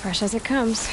Fresh as it comes.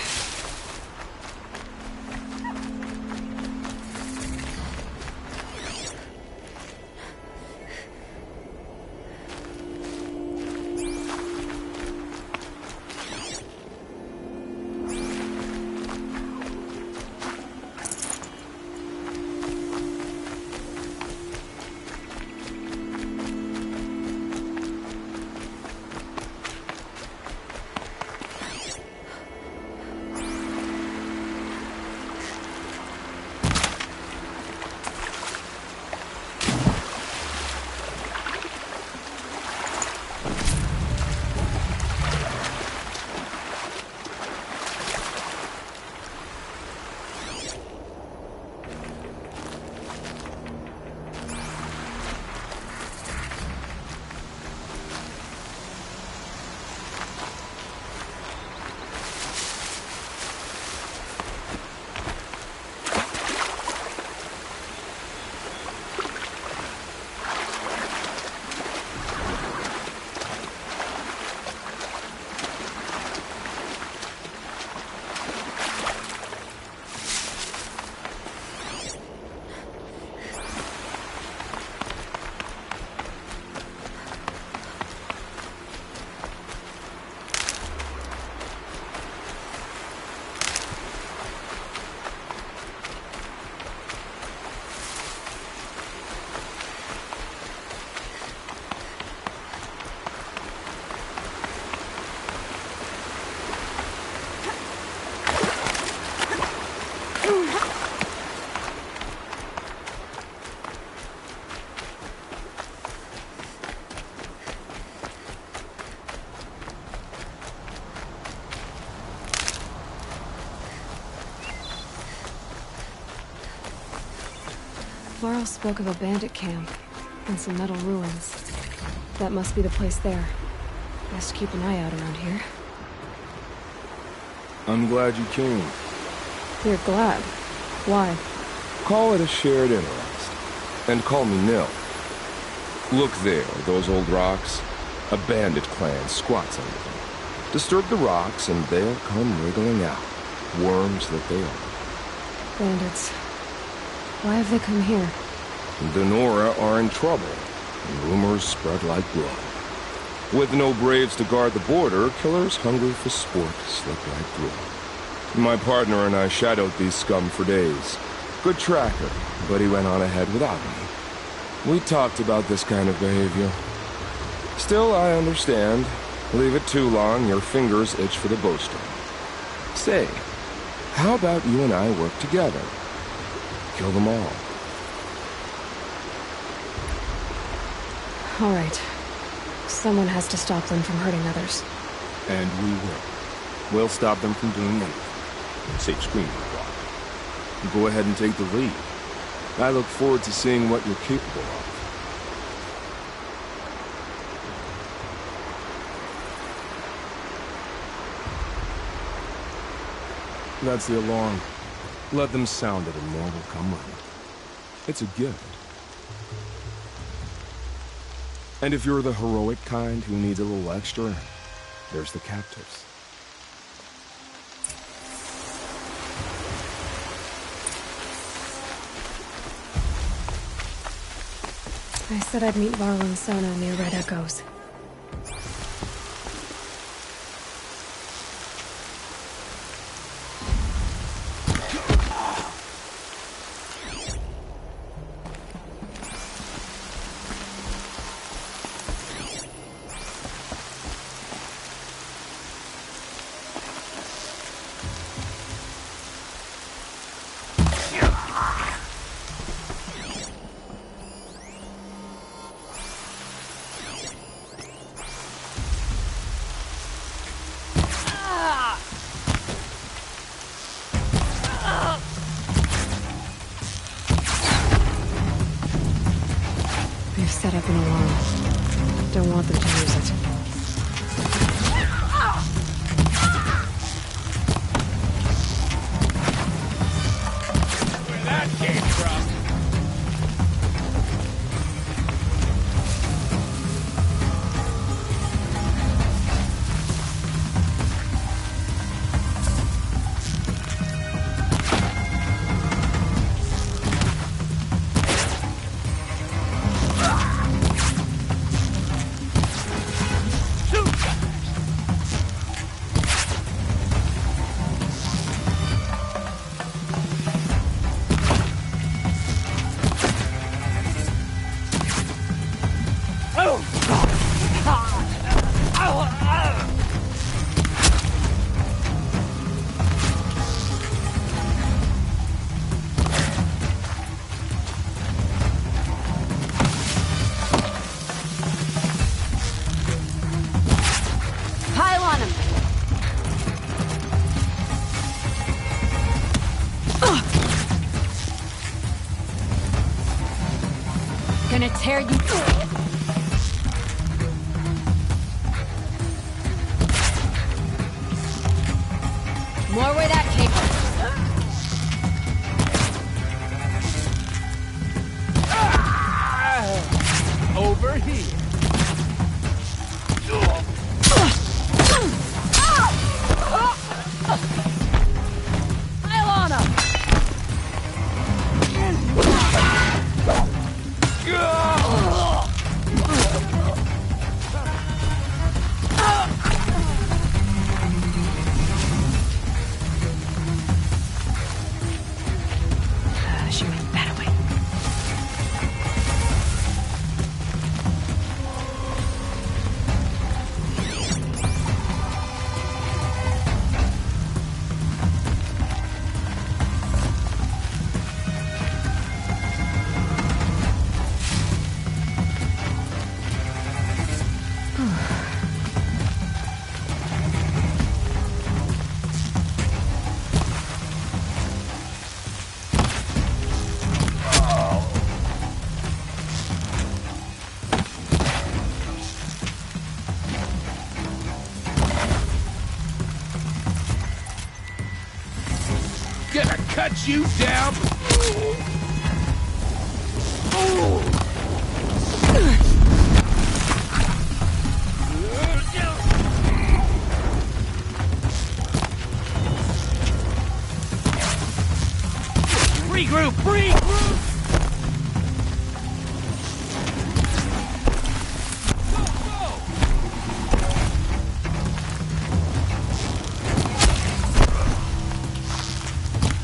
Varl spoke of a bandit camp and some metal ruins. That must be the place there. Best keep an eye out around here. I'm glad you came. You're glad? Why? Call it a shared interest. And call me Nil. Look there, those old rocks. A bandit clan squats under them. Disturb the rocks and they'll come wriggling out. Worms that they are. Bandits. Why have they come here? The Nora are in trouble, and rumors spread like blood. With no braves to guard the border, killers hungry for sport slip right through. My partner and I shadowed these scum for days. Good tracker, but he went on ahead without me. We talked about this kind of behavior. Still, I understand. Leave it too long, your fingers itch for the bowstring. Say, how about you and I work together? Kill them all. All right. Someone has to stop them from hurting others. And we will. We'll stop them from doing anything. Save screaming block. Go ahead and take the lead. I look forward to seeing what you're capable of. That's the alarm. Let them sound it and more will come running. It's a gift. And if you're the heroic kind who needs a little extra, there's the captives. I said I'd meet Varl and Sona near Red Echoes. up an alarm. Don't want them to use it. Where that came from? Pile on him! Gonna tear you. More where that came from. Over here. Pile on him! She went that way. Gonna cut you down. Regroup! Regroup!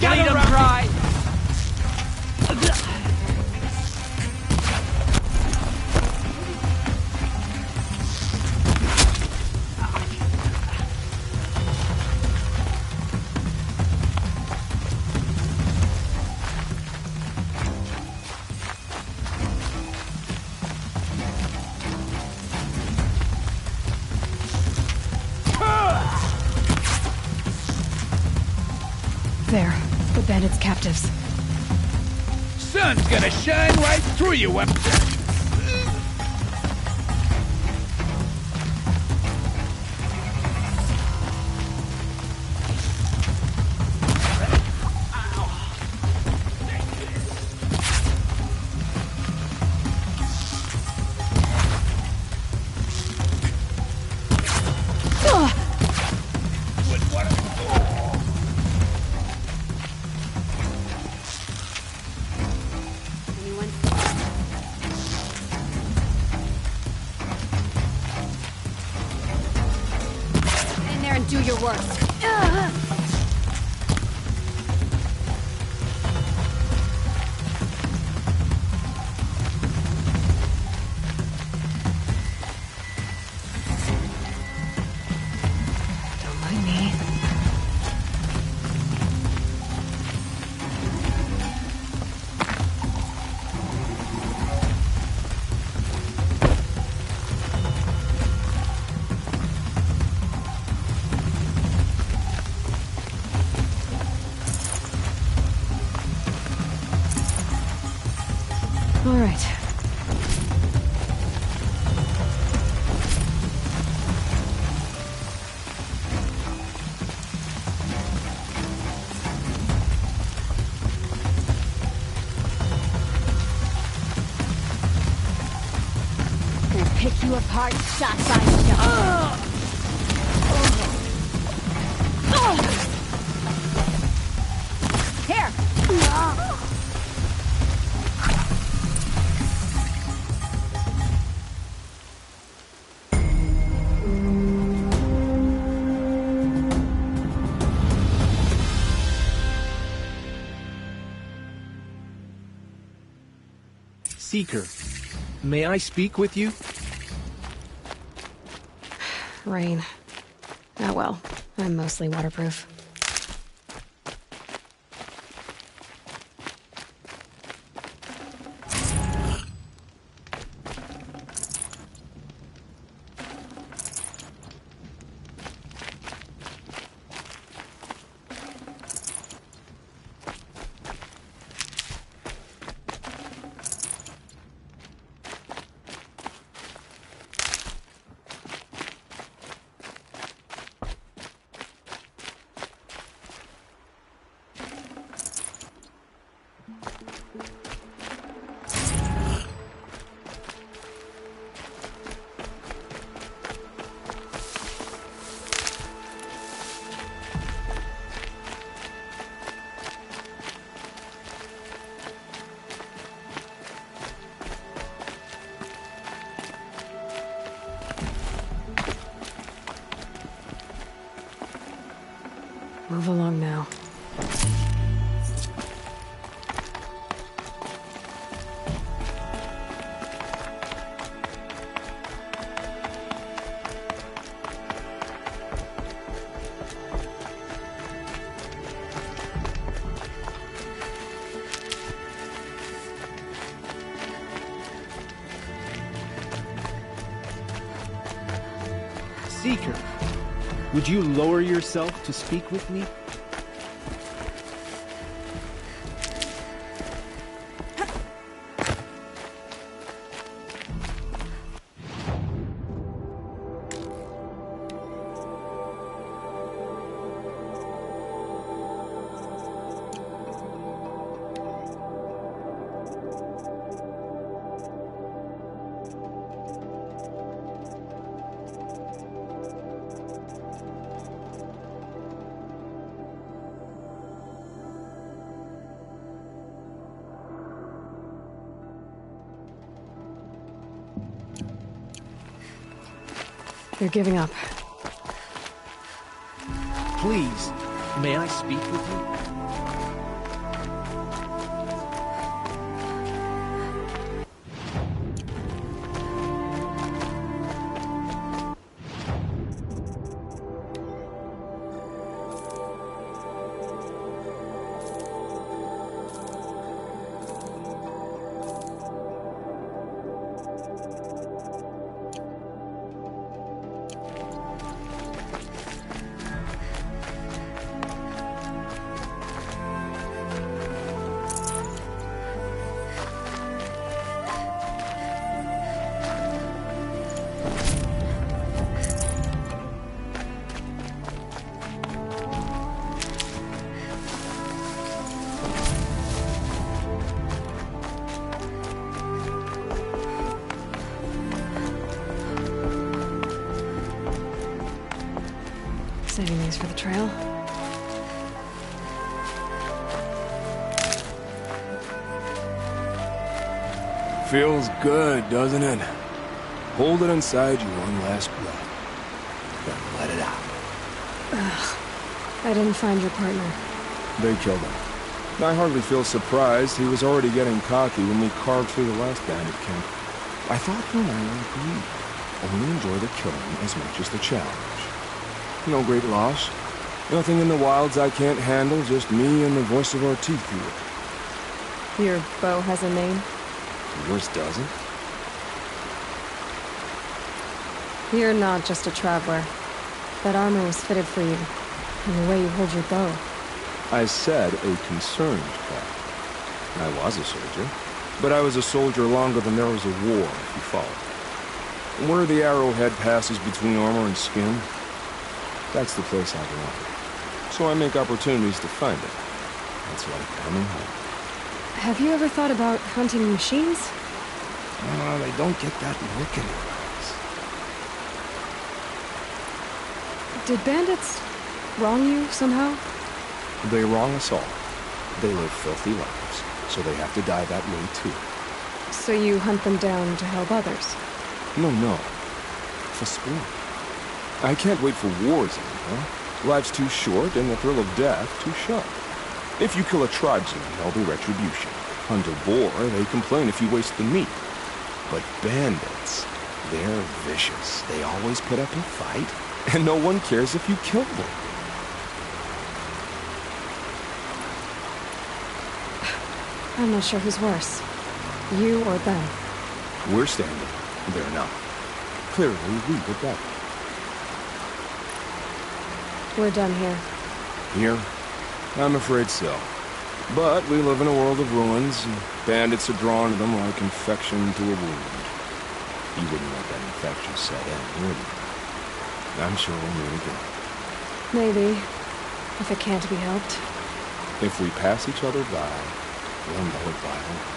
Bleed him dry! There. The bandits' captives. Sun's gonna shine right through you up there. Do your worst. Don't mind me. All right. you apart shot by shot. Here. Seeker, may I speak with you? Rain. Oh well, I'm mostly waterproof. Move along now. Seeker, would you lower yourself to speak with me? They're giving up. Please, may I speak with you? Saving these for the trail. Feels good, doesn't it? Hold it inside you one last breath. Then let it out. I didn't find your partner. They killed him. I hardly feel surprised. He was already getting cocky when we carved through the last bandit camp. I thought he and I would agree. Only enjoy the killing as much as the challenge. No great loss. Nothing in the wilds I can't handle, just me and the voice of our teeth through it. Your bow has a name? Yours doesn't? You're not just a traveler. That armor was fitted for you. And the way you hold your bow. I said a concerned traveler. I was a soldier. But I was a soldier longer than there was a war, if you follow. Where the arrowhead passes between armor and skin, that's the place I belong. So I make opportunities to find it. That's like coming home. Have you ever thought about hunting machines? They don't get that look in your eyes. Did bandits wrong you somehow? They wrong us all. They live filthy lives, so they have to die that way too. So you hunt them down to help others? No. For sport. I can't wait for wars anymore. Life's too short and the thrill of death too sharp. If you kill a tribesman, there'll be retribution. Hunt a boar, they complain if you waste the meat. But bandits, they're vicious. They always put up a fight, and no one cares if you kill them. I'm not sure who's worse. You or them. We're standing. They're not. Clearly, we were better. We're done here. Here? I'm afraid so. But we live in a world of ruins, and bandits are drawn to them like infection to a wound. You wouldn't let that infection set in, would you? I'm sure we'll meet again. Maybe. If it can't be helped. If we pass each other by, we'll know it violently.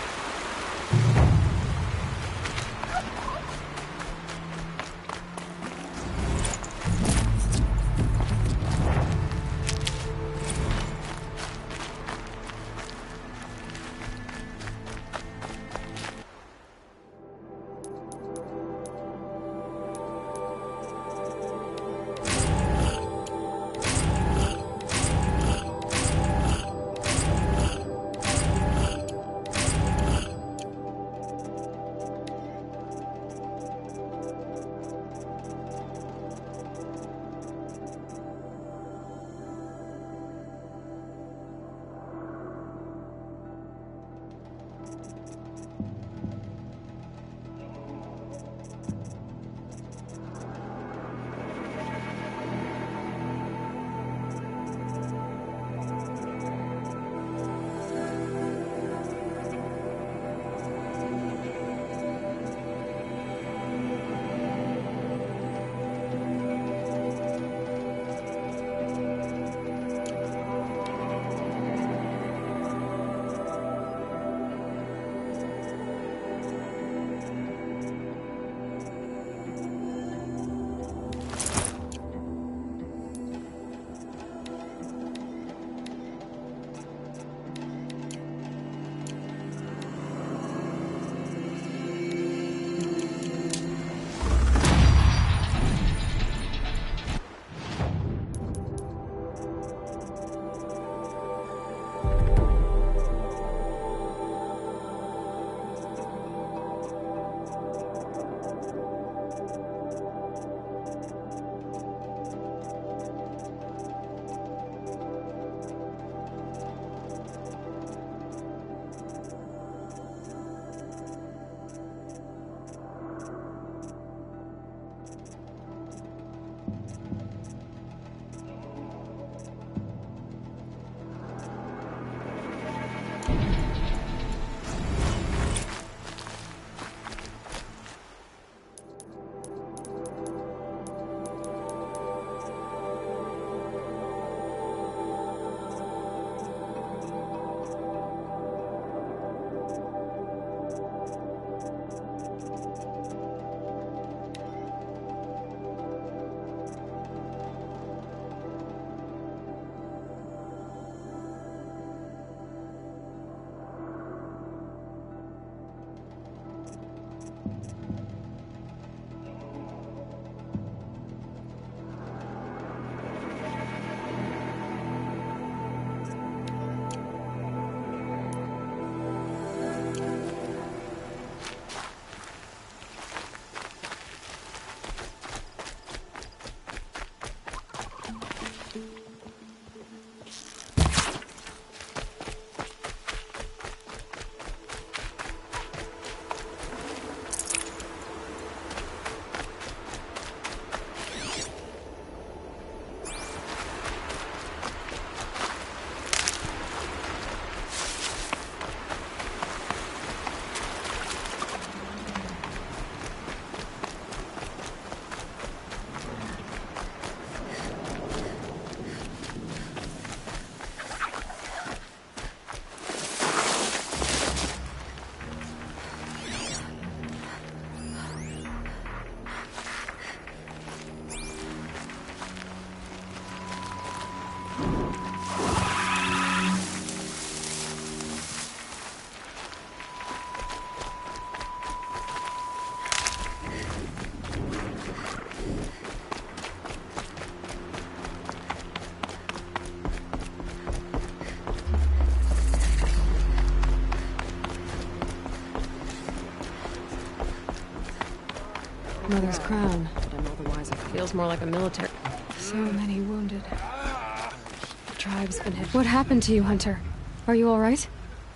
Mother's crown, but I'm otherwise it feels more like a military. So many wounded. The tribe's been hit. What happened to you, Hunter? Are you all right?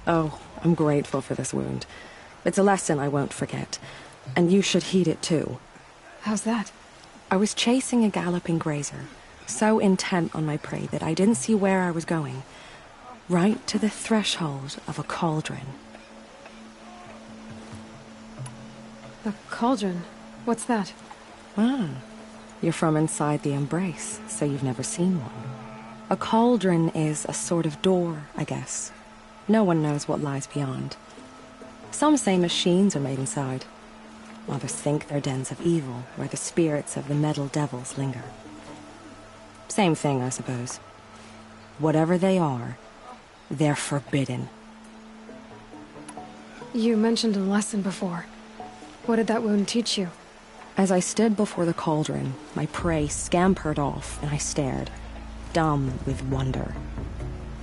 Oh, I'm grateful for this wound. It's a lesson I won't forget. And you should heed it too. How's that? I was chasing a galloping grazer, so intent on my prey that I didn't see where I was going. Right to the threshold of a cauldron. The cauldron? What's that? Ah, you're from inside the Embrace, so you've never seen one. A cauldron is a sort of door, I guess. No one knows what lies beyond. Some say machines are made inside. Others think they're dens of evil, where the spirits of the metal devils linger. Same thing, I suppose. Whatever they are, they're forbidden. You mentioned a lesson before. What did that wound teach you? As I stood before the cauldron, my prey scampered off, and I stared, dumb with wonder.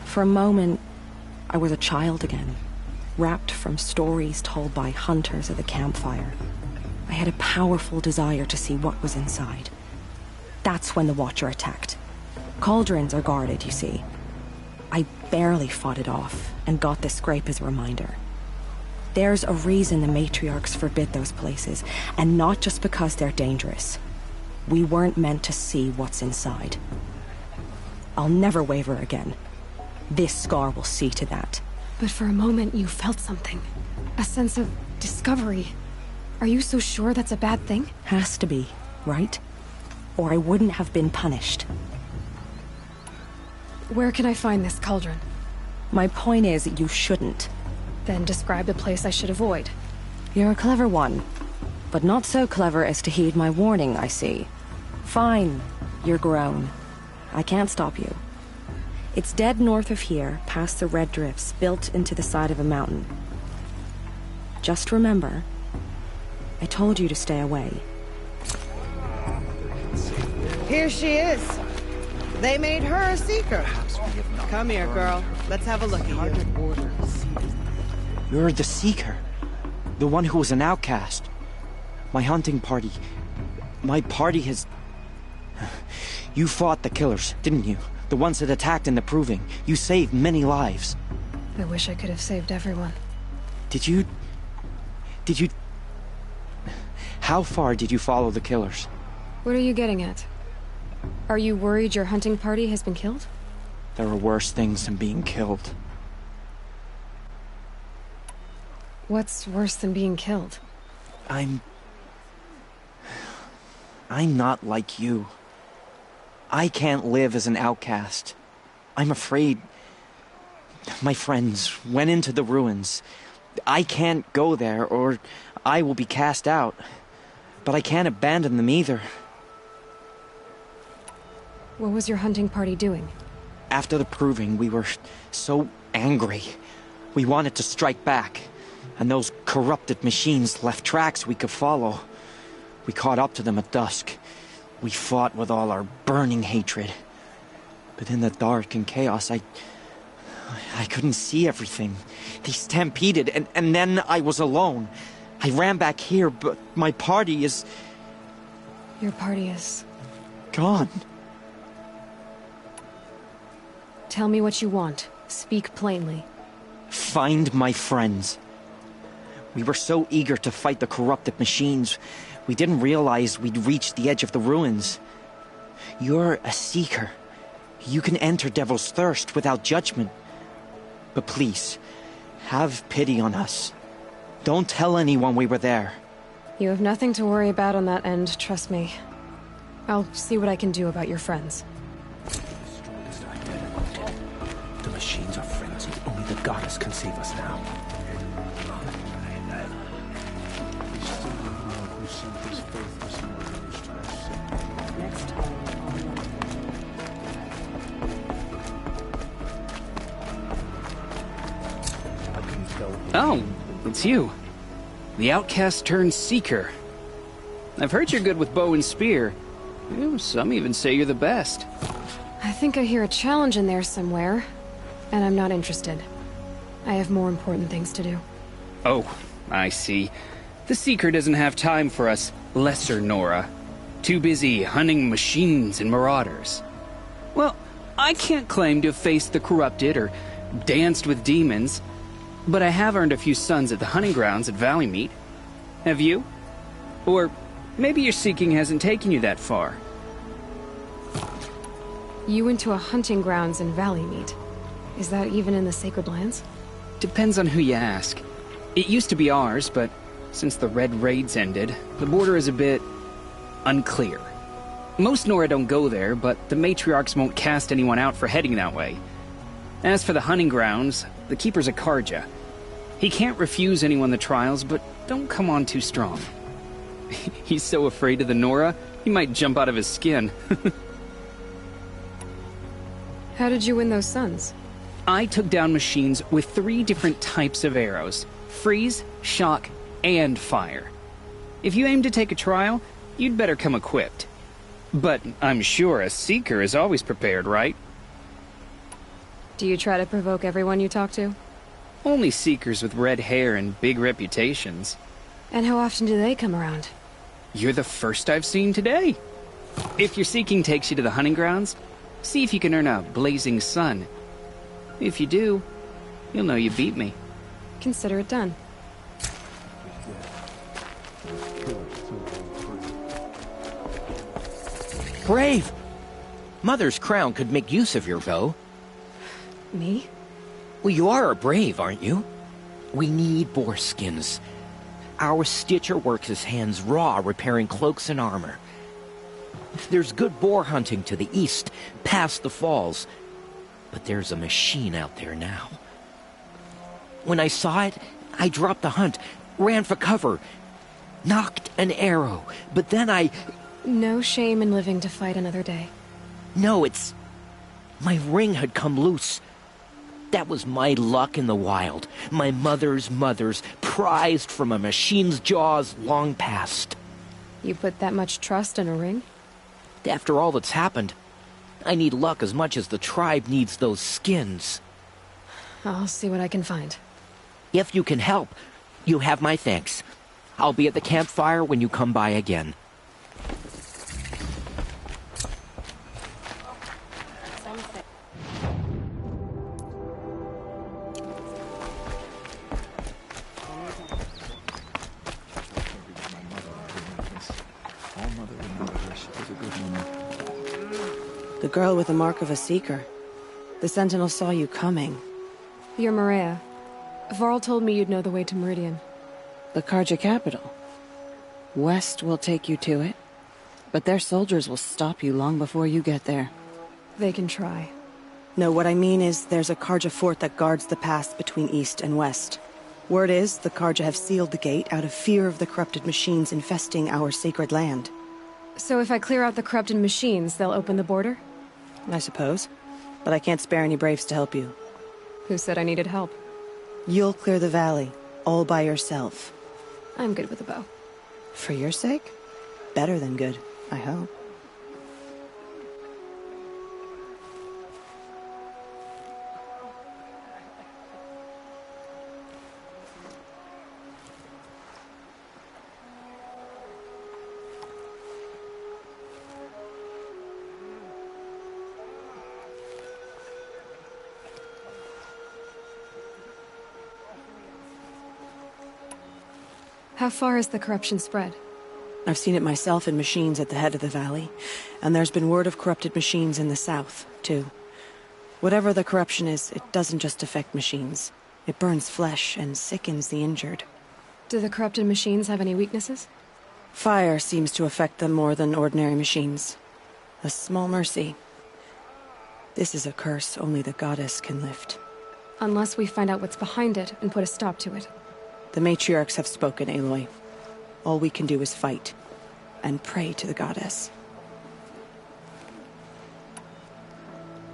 For a moment, I was a child again, wrapped from stories told by hunters at the campfire. I had a powerful desire to see what was inside. That's when the Watcher attacked. Cauldrons are guarded, you see. I barely fought it off, and got this scrape as a reminder. There's a reason the matriarchs forbid those places, and not just because they're dangerous. We weren't meant to see what's inside. I'll never waver again. This scar will see to that. But for a moment you felt something. A sense of discovery. Are you so sure that's a bad thing? Has to be, right? Or I wouldn't have been punished. Where can I find this cauldron? My point is, you shouldn't. Then describe the place I should avoid. You're a clever one. But not so clever as to heed my warning, I see. Fine. You're grown. I can't stop you. It's dead north of here, past the red drifts built into the side of a mountain. Just remember, I told you to stay away. Here she is. They made her a seeker. Come here, girl. Let's have a look at you. You're the Seeker. The one who was an outcast. My hunting party. My party has... You fought the killers, didn't you? The ones that attacked in the Proving. You saved many lives. I wish I could have saved everyone. Did you... How far did you follow the killers? What are you getting at? Are you worried your hunting party has been killed? There are worse things than being killed. What's worse than being killed? I'm not like you. I can't live as an outcast. I'm afraid... My friends went into the ruins. I can't go there, or I will be cast out. But I can't abandon them either. What was your hunting party doing? After the Proving, we were so angry. We wanted to strike back. And those corrupted machines left tracks we could follow. We caught up to them at dusk. We fought with all our burning hatred. But in the dark and chaos, I couldn't see everything. They stampeded, and then I was alone. I ran back here, but my party is... Your party is... gone. Tell me what you want. Speak plainly. Find my friends. We were so eager to fight the corrupted machines, we didn't realize we'd reached the edge of the ruins. You're a seeker. You can enter Devil's Thirst without judgment. But please, have pity on us. Don't tell anyone we were there. You have nothing to worry about on that end, trust me. I'll see what I can do about your friends. The machines are frenzied. Only the goddess can save us now. Oh, it's you. The outcast turned seeker. I've heard you're good with bow and spear. Some even say you're the best. I think I hear a challenge in there somewhere, and I'm not interested. I have more important things to do. Oh, I see. The Seeker doesn't have time for us lesser Nora. Too busy hunting machines and marauders. Well, I can't claim to have faced the corrupted or danced with demons, but I have earned a few sons at the hunting grounds at Valleymeet. Have you? Or maybe your seeking hasn't taken you that far. You went to a hunting grounds in Valleymeet. Is that even in the Sacred Lands? Depends on who you ask. It used to be ours, but since the Red Raids ended, the border is a bit unclear. Most Nora don't go there, but the matriarchs won't cast anyone out for heading that way. As for the hunting grounds, the Keeper's a Karja. He can't refuse anyone the trials, but don't come on too strong. He's so afraid of the Nora, he might jump out of his skin. How did you win those sons? I took down machines with 3 different types of arrows: freeze, shock, and fire. If you aim to take a trial, you'd better come equipped. But I'm sure a Seeker is always prepared, right? Do you try to provoke everyone you talk to? Only Seekers with red hair and big reputations. And how often do they come around? You're the first I've seen today. If your seeking takes you to the hunting grounds, see if you can earn a blazing sun. If you do, you'll know you beat me. Consider it done. Brave! Mother's crown could make use of your bow. Me? Well, you are a brave, aren't you? We need boar skins. Our Stitcher works his hands raw repairing cloaks and armor. There's good boar hunting to the east, past the falls. But there's a machine out there now. When I saw it, I dropped the hunt, ran for cover, knocked an arrow, but then I... No shame in living to fight another day. No, it's... my ring had come loose. That was my luck in the wild. My mother's prized from a machine's jaws long past. You put that much trust in a ring? After all that's happened, I need luck as much as the tribe needs those skins. I'll see what I can find. If you can help, you have my thanks. I'll be at the campfire when you come by again. The girl with the mark of a seeker. The Sentinel saw you coming. You're Maria. Varl told me you'd know the way to Meridian. The Karja capital. West will take you to it, but their soldiers will stop you long before you get there. They can try. No, what I mean is there's a Karja fort that guards the pass between east and west. Word is the Karja have sealed the gate out of fear of the corrupted machines infesting our sacred land. So if I clear out the corrupted machines, they'll open the border? I suppose. But I can't spare any braves to help you. Who said I needed help? You'll clear the valley, all by yourself. I'm good with a bow. For your sake? Better than good, I hope. How far has the corruption spread? I've seen it myself in machines at the head of the valley, and there's been word of corrupted machines in the south, too. Whatever the corruption is, it doesn't just affect machines. It burns flesh and sickens the injured. Do the corrupted machines have any weaknesses? Fire seems to affect them more than ordinary machines. A small mercy. This is a curse only the goddess can lift. Unless we find out what's behind it and put a stop to it. The matriarchs have spoken, Aloy. All we can do is fight, and pray to the goddess.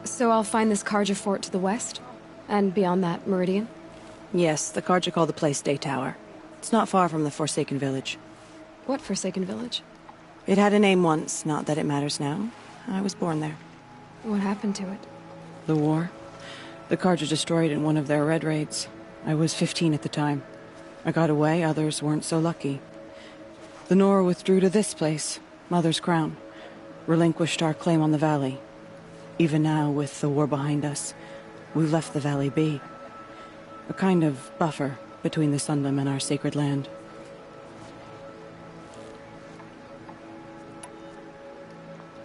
So I'll find this Karja fort to the west? And beyond that, Meridian? Yes, the Karja call the place Day Tower. It's not far from the Forsaken Village. What Forsaken Village? It had a name once, not that it matters now. I was born there. What happened to it? The war. The Karja destroyed in one of their red raids. I was 15 at the time. I got away, others weren't so lucky. The Nora withdrew to this place, Mother's Crown, relinquished our claim on the valley. Even now, with the war behind us, we've left the valley be. A kind of buffer between the Sunlim and our sacred land.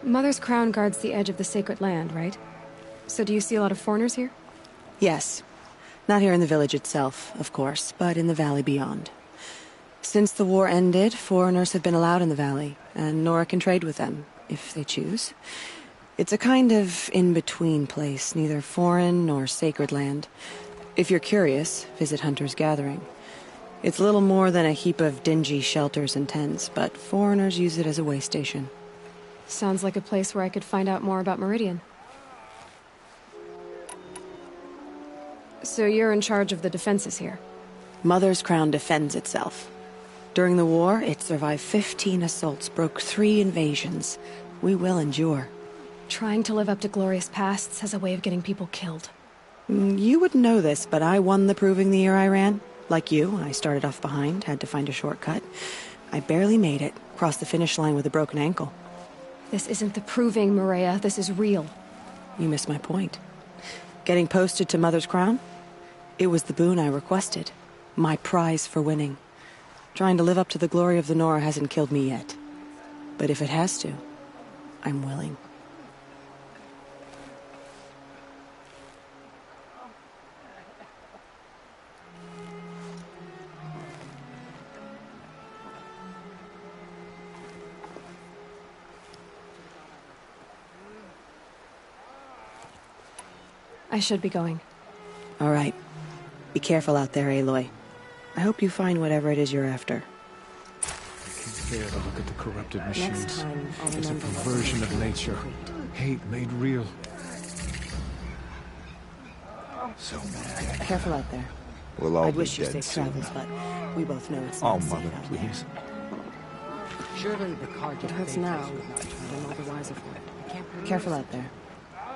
Mother's Crown guards the edge of the sacred land, right? So do you see a lot of foreigners here? Yes. Not here in the village itself, of course, but in the valley beyond. Since the war ended, foreigners have been allowed in the valley, and Nora can trade with them, if they choose. It's a kind of in-between place, neither foreign nor sacred land. If you're curious, visit Hunter's Gathering. It's little more than a heap of dingy shelters and tents, but foreigners use it as a way station. Sounds like a place where I could find out more about Meridian. So you're in charge of the defenses here? Mother's Crown defends itself. During the war, it survived 15 assaults, broke 3 invasions. We will endure. Trying to live up to glorious pasts has a way of getting people killed. You wouldn't know this, but I won the proving the year I ran. Like you, I started off behind, had to find a shortcut. I barely made it, crossed the finish line with a broken ankle. This isn't the proving, Maria. This is real. You missed my point. Getting posted to Mother's Crown? It was the boon I requested. My prize for winning. Trying to live up to the glory of the Nora hasn't killed me yet. But if it has to, I'm willing. I should be going. All right. Be careful out there, Aloy. I hope you find whatever it is you're after. I can't bear to look at the corrupted machines. Next time, I'll It's a remember perversion of nature. Hate made real. So mad. Careful out there. We'll all I'd be wish you dead safe soon. travels, but we both know it's Oh, not safe Mother, out there. please. Surely the card It hurts now, but I'm all the wiser for it. Careful out there.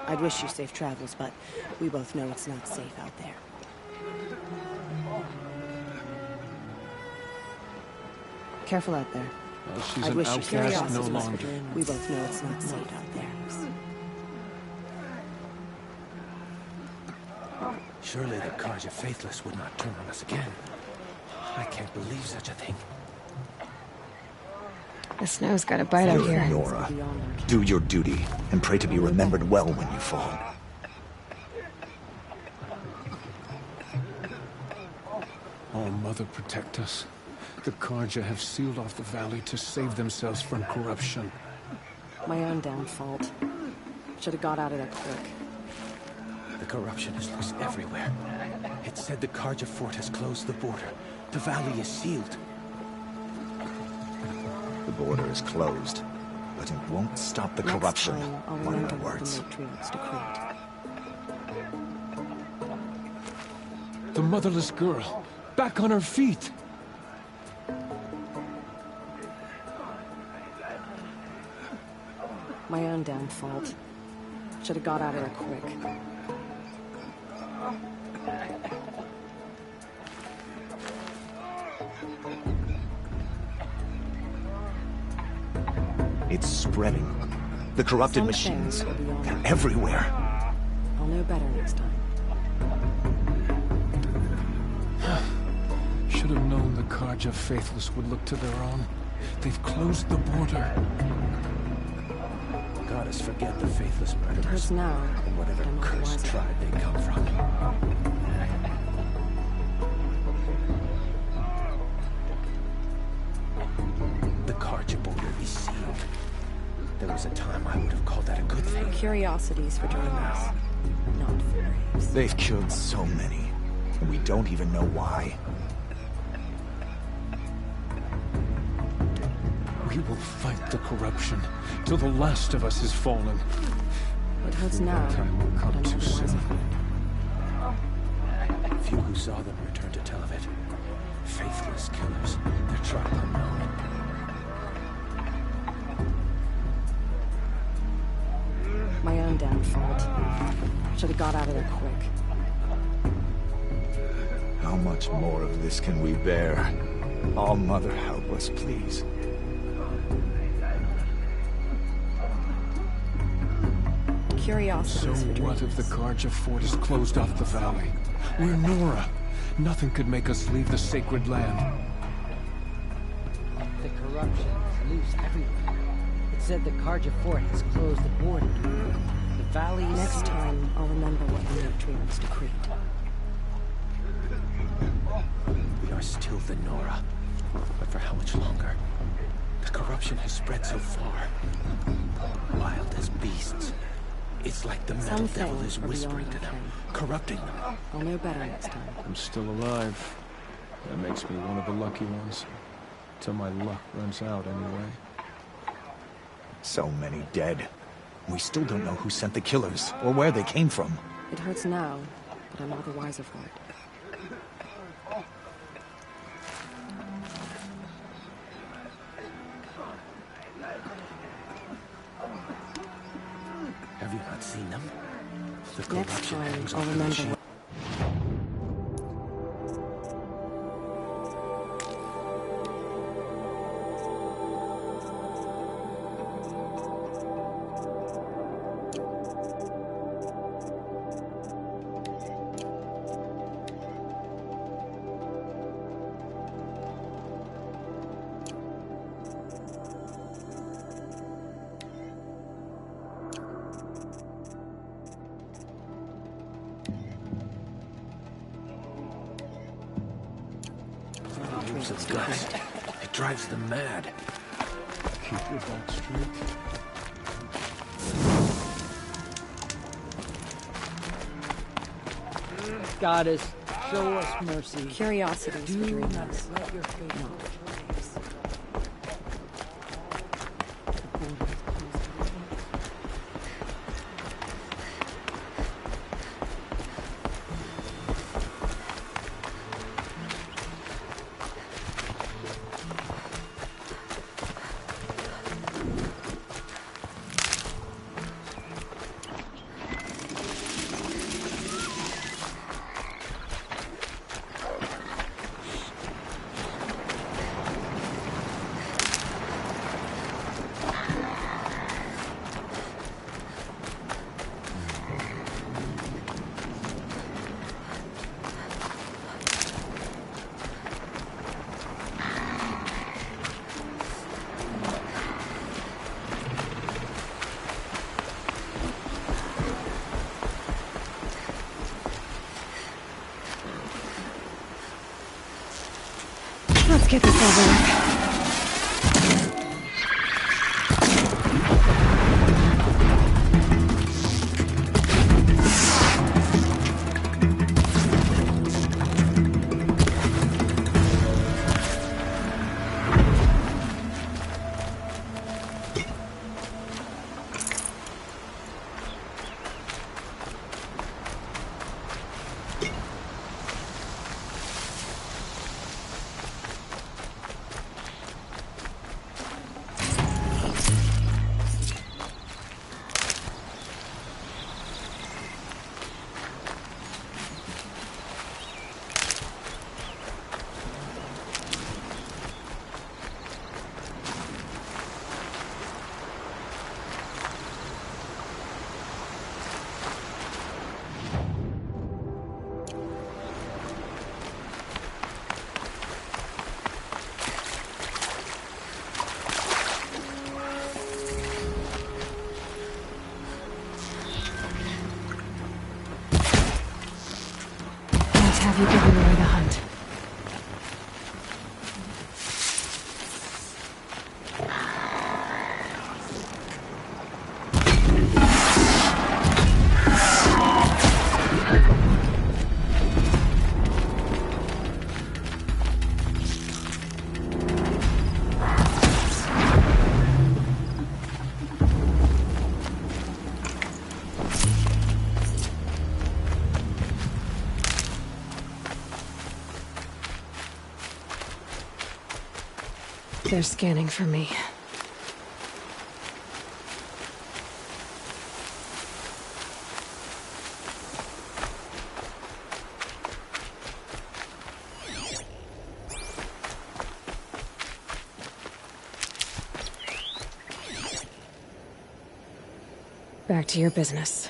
I'd wish you safe travels, but we both know it's not safe out there. Careful out there. Well, she's I'd an wish you outcast no curiosity was longer. for dreams. We both know it's not safe out there. Surely the Karja Faithless would not turn on us again. I can't believe such a thing. The snow's got a bite out here. Nora, do your duty and pray to be remembered well when you fall. Oh, Mother, protect us. The Karja have sealed off the valley to save themselves from corruption. My own damn fault. Should have got out of there quick. The corruption is loose everywhere. It said the Karja fort has closed the border. The valley is sealed. The border is closed, but it won't stop the corruption. Next time, I'll Mark remember my what words. the matriarchs decreed. The motherless girl, back on her feet. My own damn fault. Should have got out of there quick. It's spreading. The corrupted Some machines, things will be on they're us. everywhere. I'll know better next time. Should have known the Karja Faithless would look to their own. They've closed the border. God has forget the faithless murderers. Hurts now, And whatever but I'm all the cursed wiser. tribe they come from. The Karja border is sealed. There was a time I would have called that a good thing. Curiosities for dreamers, not for braves. They've killed so many, and we don't even know why. We will fight the corruption till the last of us is fallen. It hurts now, Time will but come I'm too all the wiser soon. for it. Few who saw them return to tell of it. Faithless killers, their tribe unknown. My own damn fault. Should have got out of there quick. How much much more of this can we bear? All Mother, help us, please. So Curiosities for what if the dreams. Karja fort is closed off the valley? We're Nora. Nothing could make us leave the sacred land. The corruption is loose everywhere. It said the Karja fort has closed the border. The valley is Next time, I'll remember what the matriarchs decreed. We are still the Nora. But for how much longer? The corruption has spread so far. Wild as beasts. It's like the metal Some devil things is are whispering beyond to our them, ken. corrupting them. I'll know better next time. I'm still alive. That makes me one of the lucky ones. Till my luck runs out anyway. So many dead. We still don't know who sent the killers, or where they came from. It hurts now, but I'm all the wiser for it. Have you not seen them? The Next corruption time, hangs I'll off the remember machine. what... Of guts. It drives them mad. Keep your back straight. Goddess, show us mercy. Curiosities Do for dreams. not let your faith No. Let's get this over with. Have you given away the hunt? They're scanning for me. Back to your business.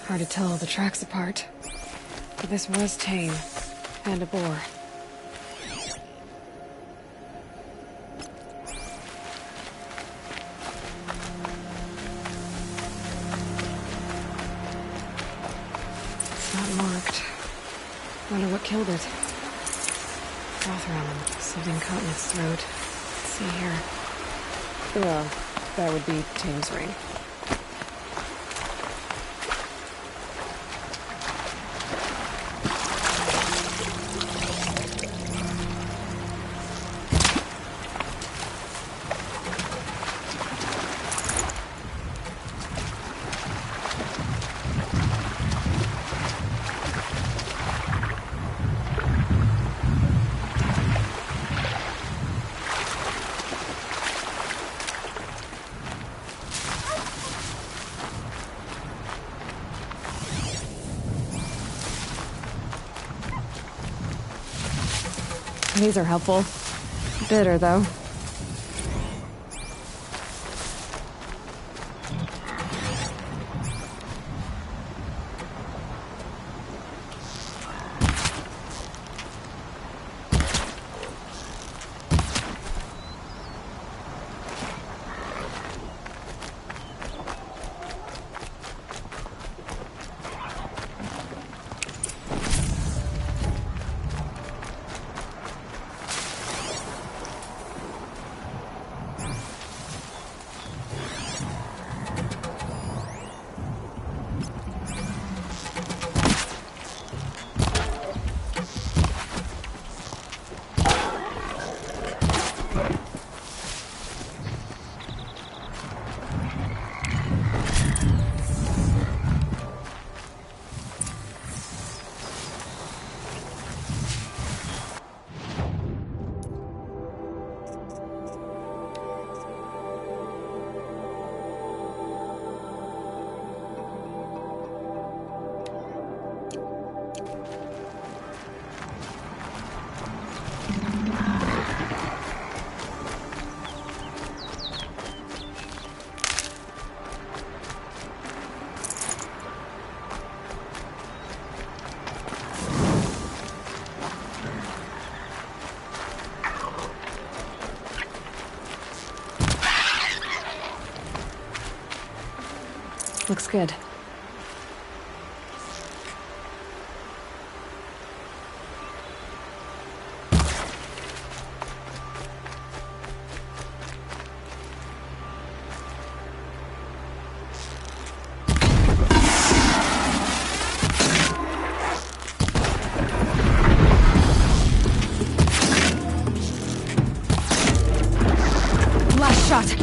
Hard to tell all the tracks apart. But this was tame. And a bore. It's not marked. Wonder what killed it. Froth ramen, something caught in its throat. Let's see here. Well, that would be Tame's ring. These are helpful. Bitter, though. Looks good. Last shot.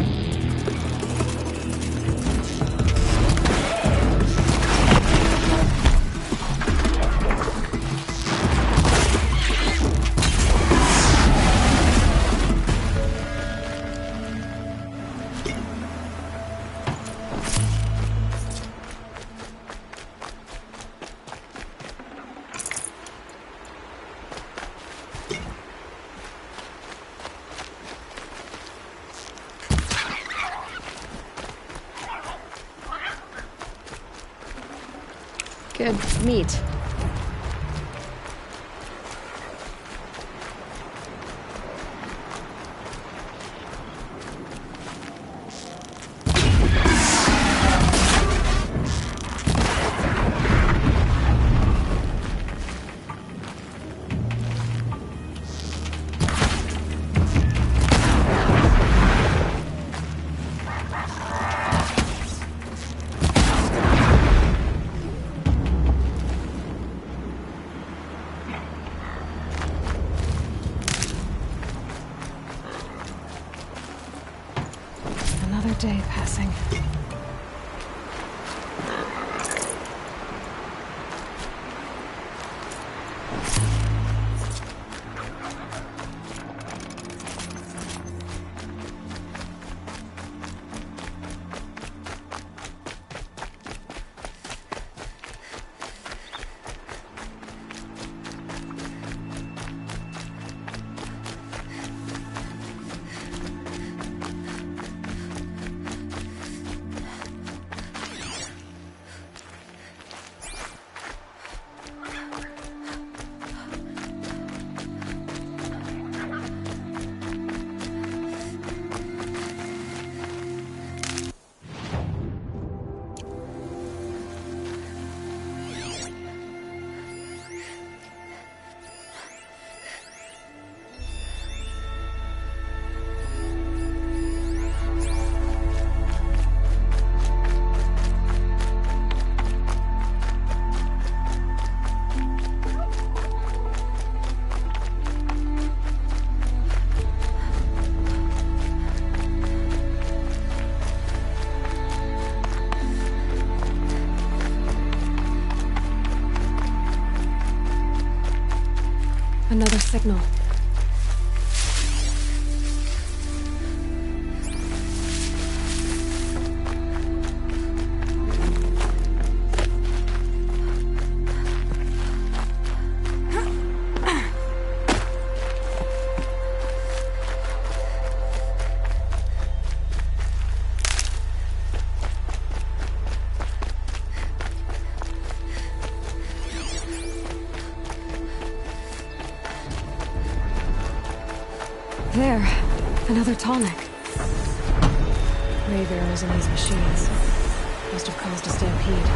Good meat. Another day passing. signal. There. Another tonic. Grave arrows in these machines. Must have caused a stampede.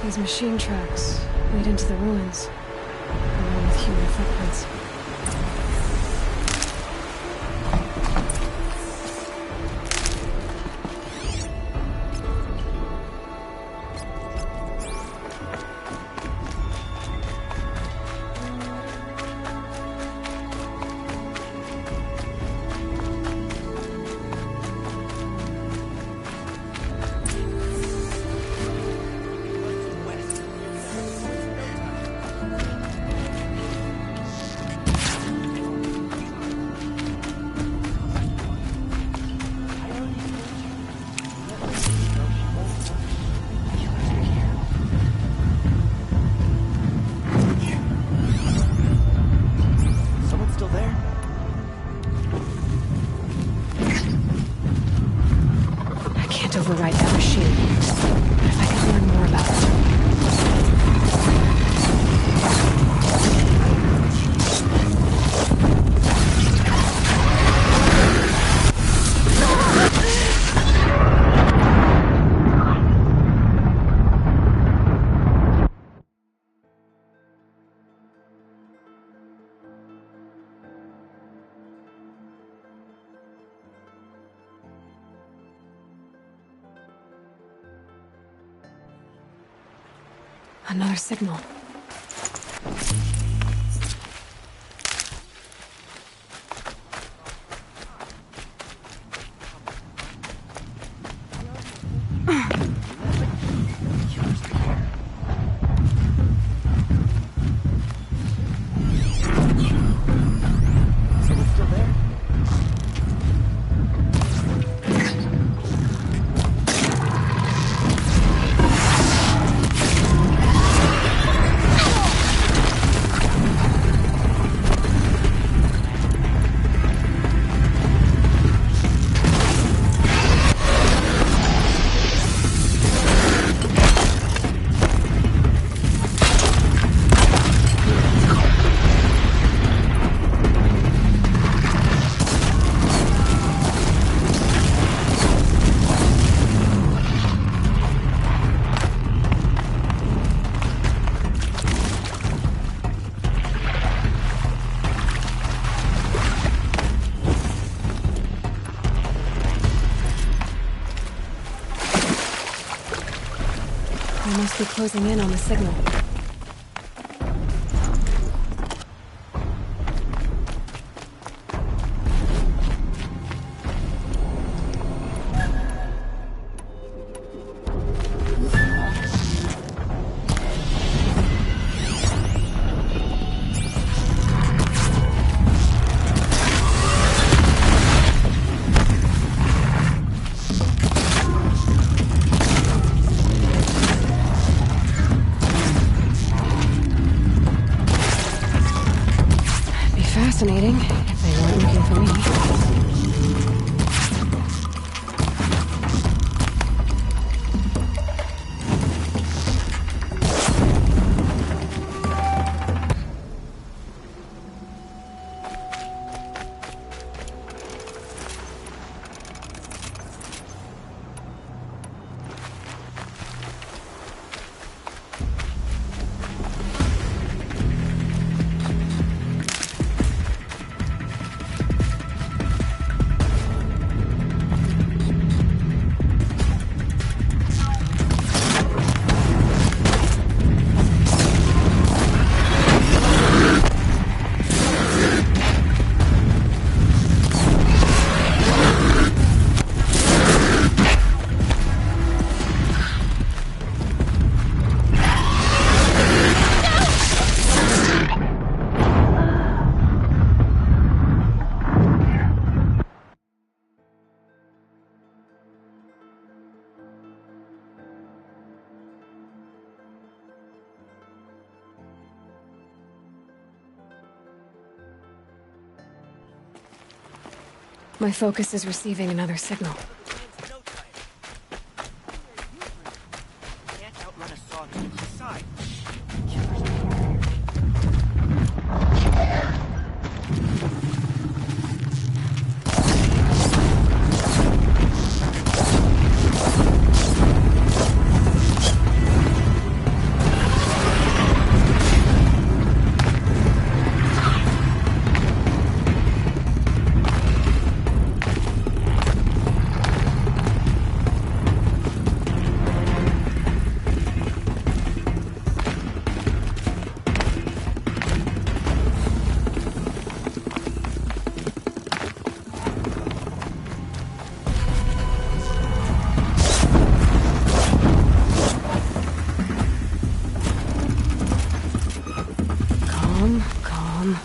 These machine tracks lead into the ruins, along with human footprints. Override that machine. But if I could learn more about it. Another signal. They must be closing in on the signal. Fascinating, if they weren't looking for me. My focus is receiving another signal. Can't outrun a sawtooth. Besides, Calm.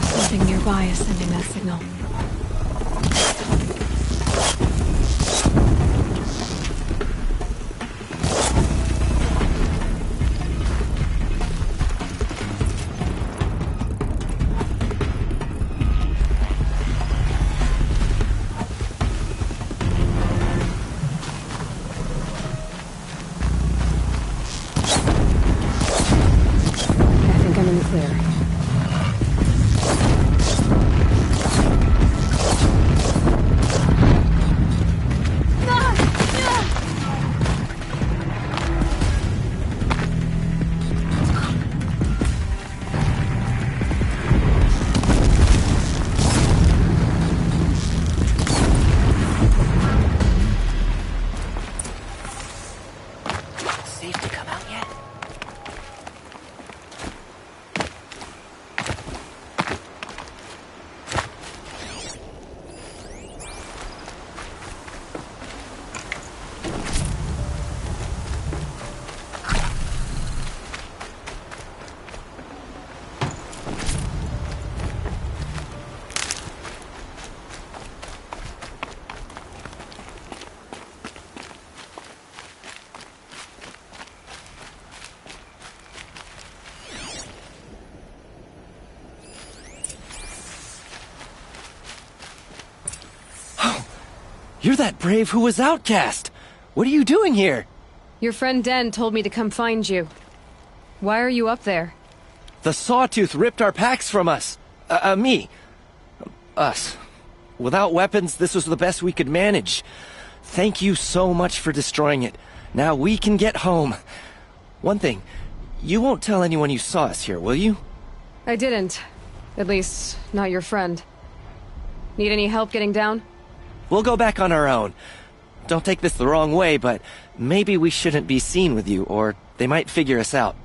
Something nearby is sending that signal. I think I'm in the clear. safe to come out yet? You're that brave who was outcast! What are you doing here? Your friend Den told me to come find you. Why are you up there? The Sawtooth ripped our packs from us. Me. Us. Without weapons, this was the best we could manage. Thank you so much for destroying it. Now we can get home. One thing, you won't tell anyone you saw us here, will you? I didn't. At least, not your friend. Need any help getting down? We'll go back on our own. Don't take this the wrong way, but maybe we shouldn't be seen with you, or they might figure us out.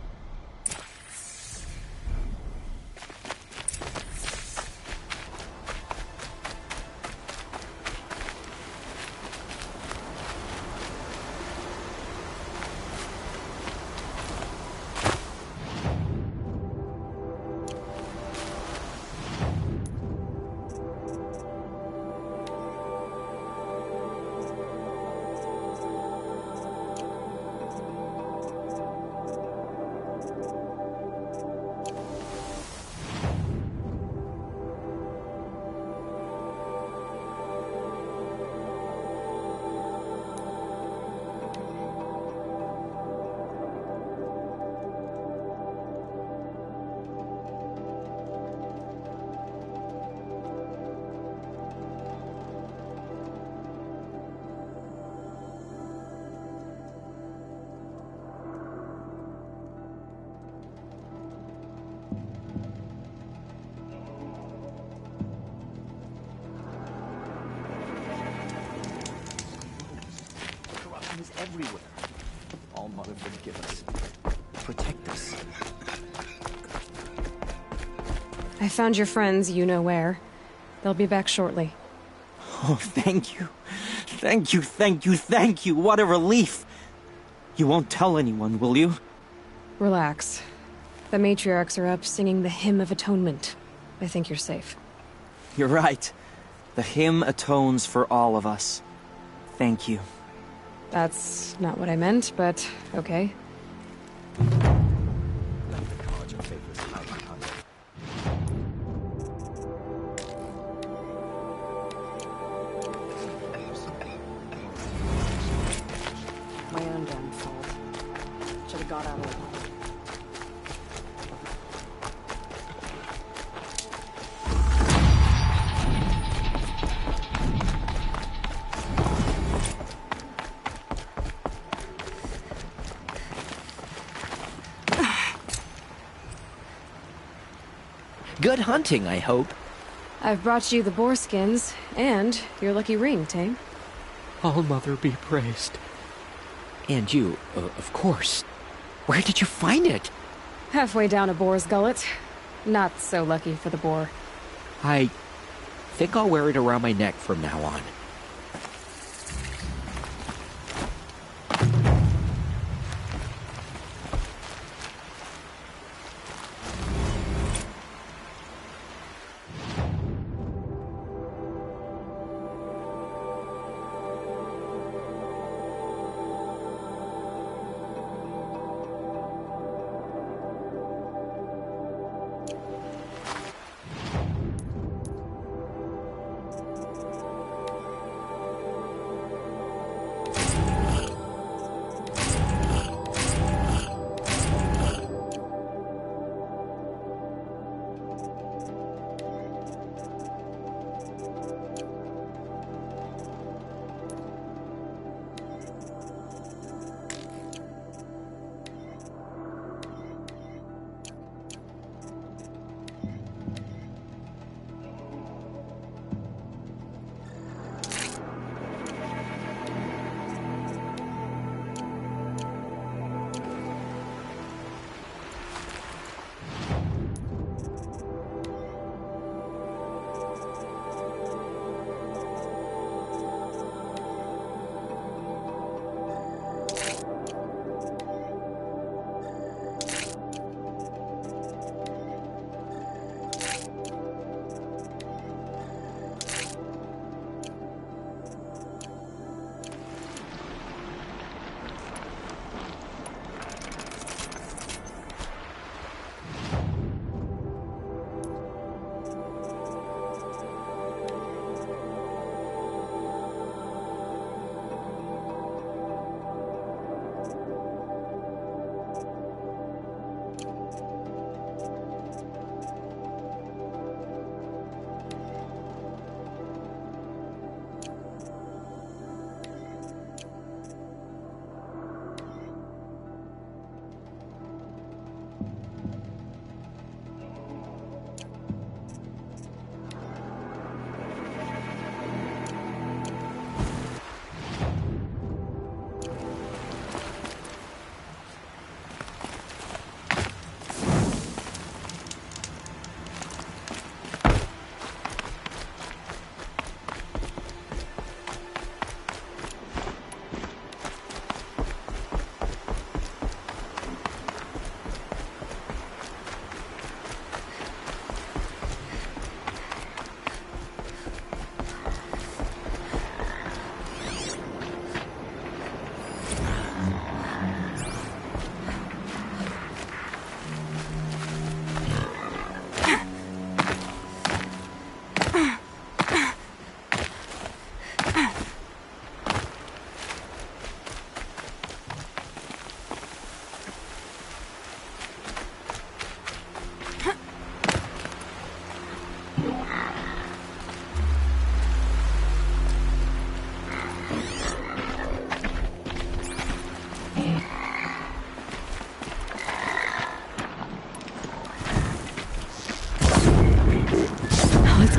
Is everywhere. All Mother forgive us. Protect us. I found your friends, you know where. They'll be back shortly. Oh, thank you. Thank you, thank you, thank you. What a relief. You won't tell anyone, will you? Relax. The matriarchs are up singing the Hymn of Atonement. I think you're safe. You're right. The hymn atones for all of us. Thank you. That's not what I meant, but okay. My own damn fault. Should have got out of the way. Good hunting, I hope. I've brought you the boar skins, and your lucky ring, Tang. All Mother be praised. And you, of course. Where did you find it? Halfway down a boar's gullet. Not so lucky for the boar. I think I'll wear it around my neck from now on.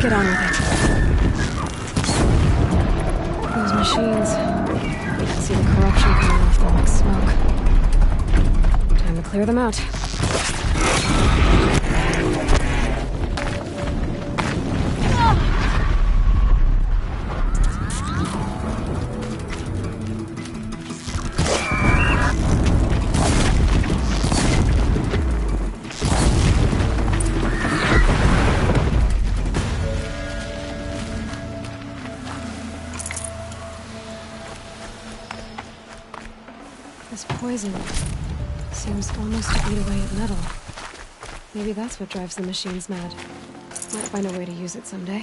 Get on with it. Those machines. You can see the corruption coming off them like smoke. Time to clear them out. This poison seems almost to eat away at metal. Maybe that's what drives the machines mad. Might find a way to use it someday.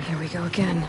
Here we go again.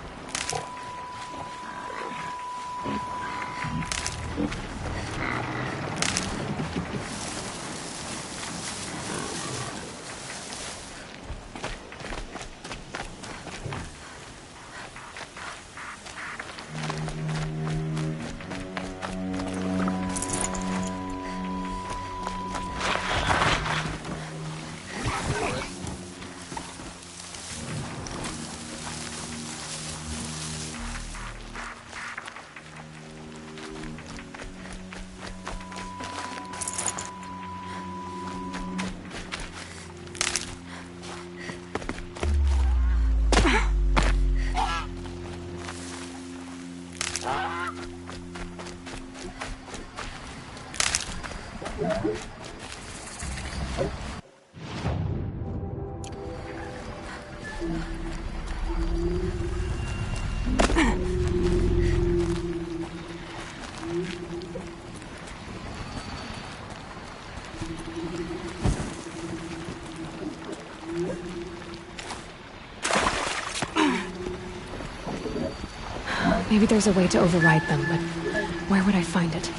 Maybe there's a way to override them, but where would I find it?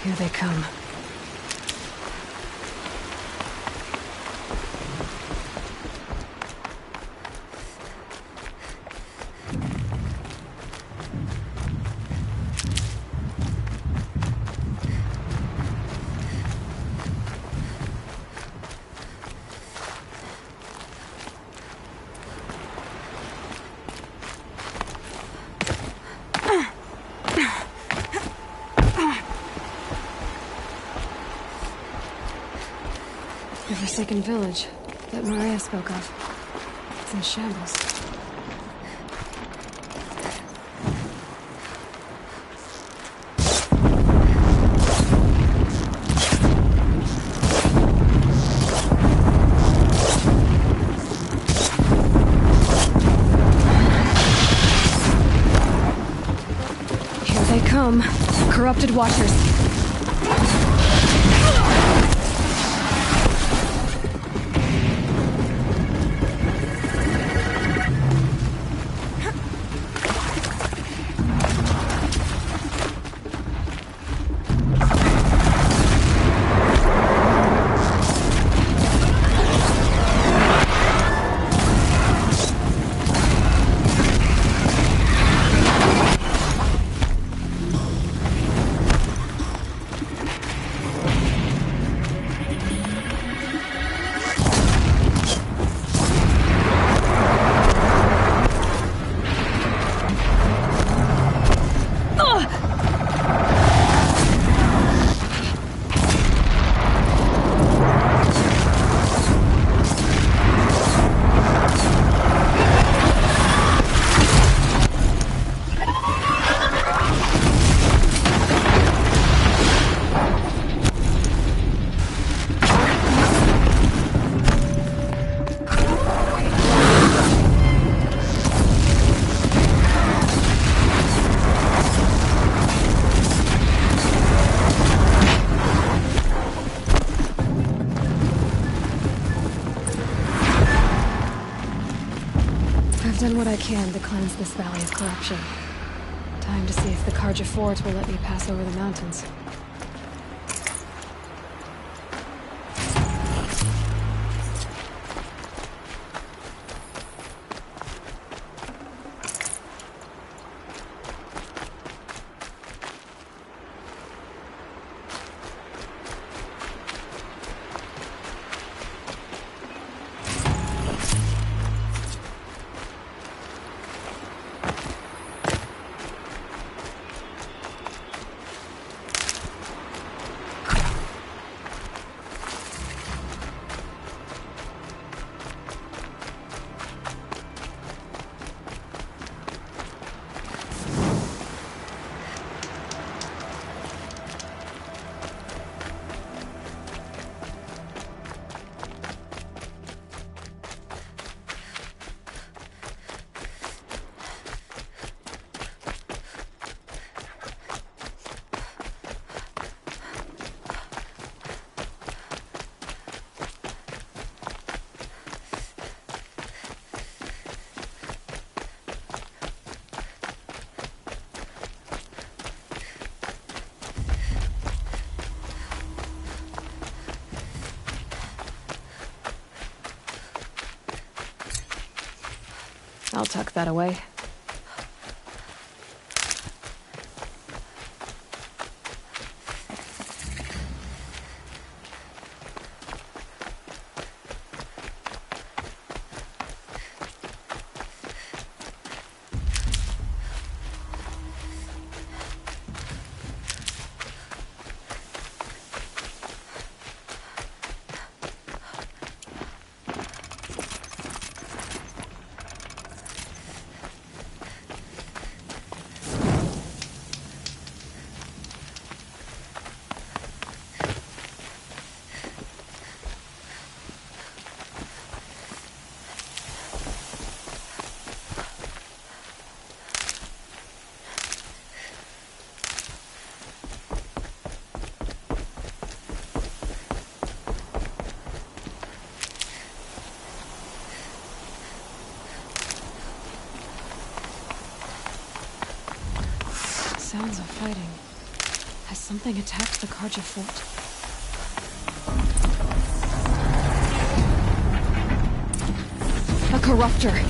Here they come. The forsaken village that Maria spoke of. It's in shambles. Here they come. Corrupted watchers. I've done what I can to cleanse this valley of corruption. Time to see if the Carja Fort will let me pass over the mountains. I'll tuck that away. Sounds of fighting. Has something attacked the Carja Fort? A corruptor!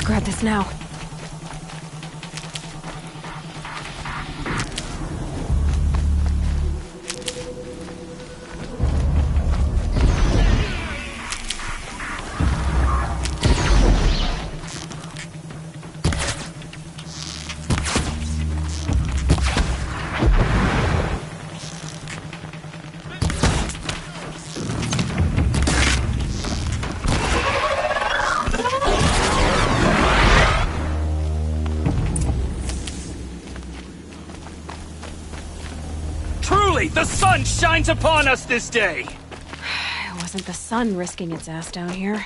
Grab this now. The sun shines upon us this day! It wasn't the sun risking its ass down here.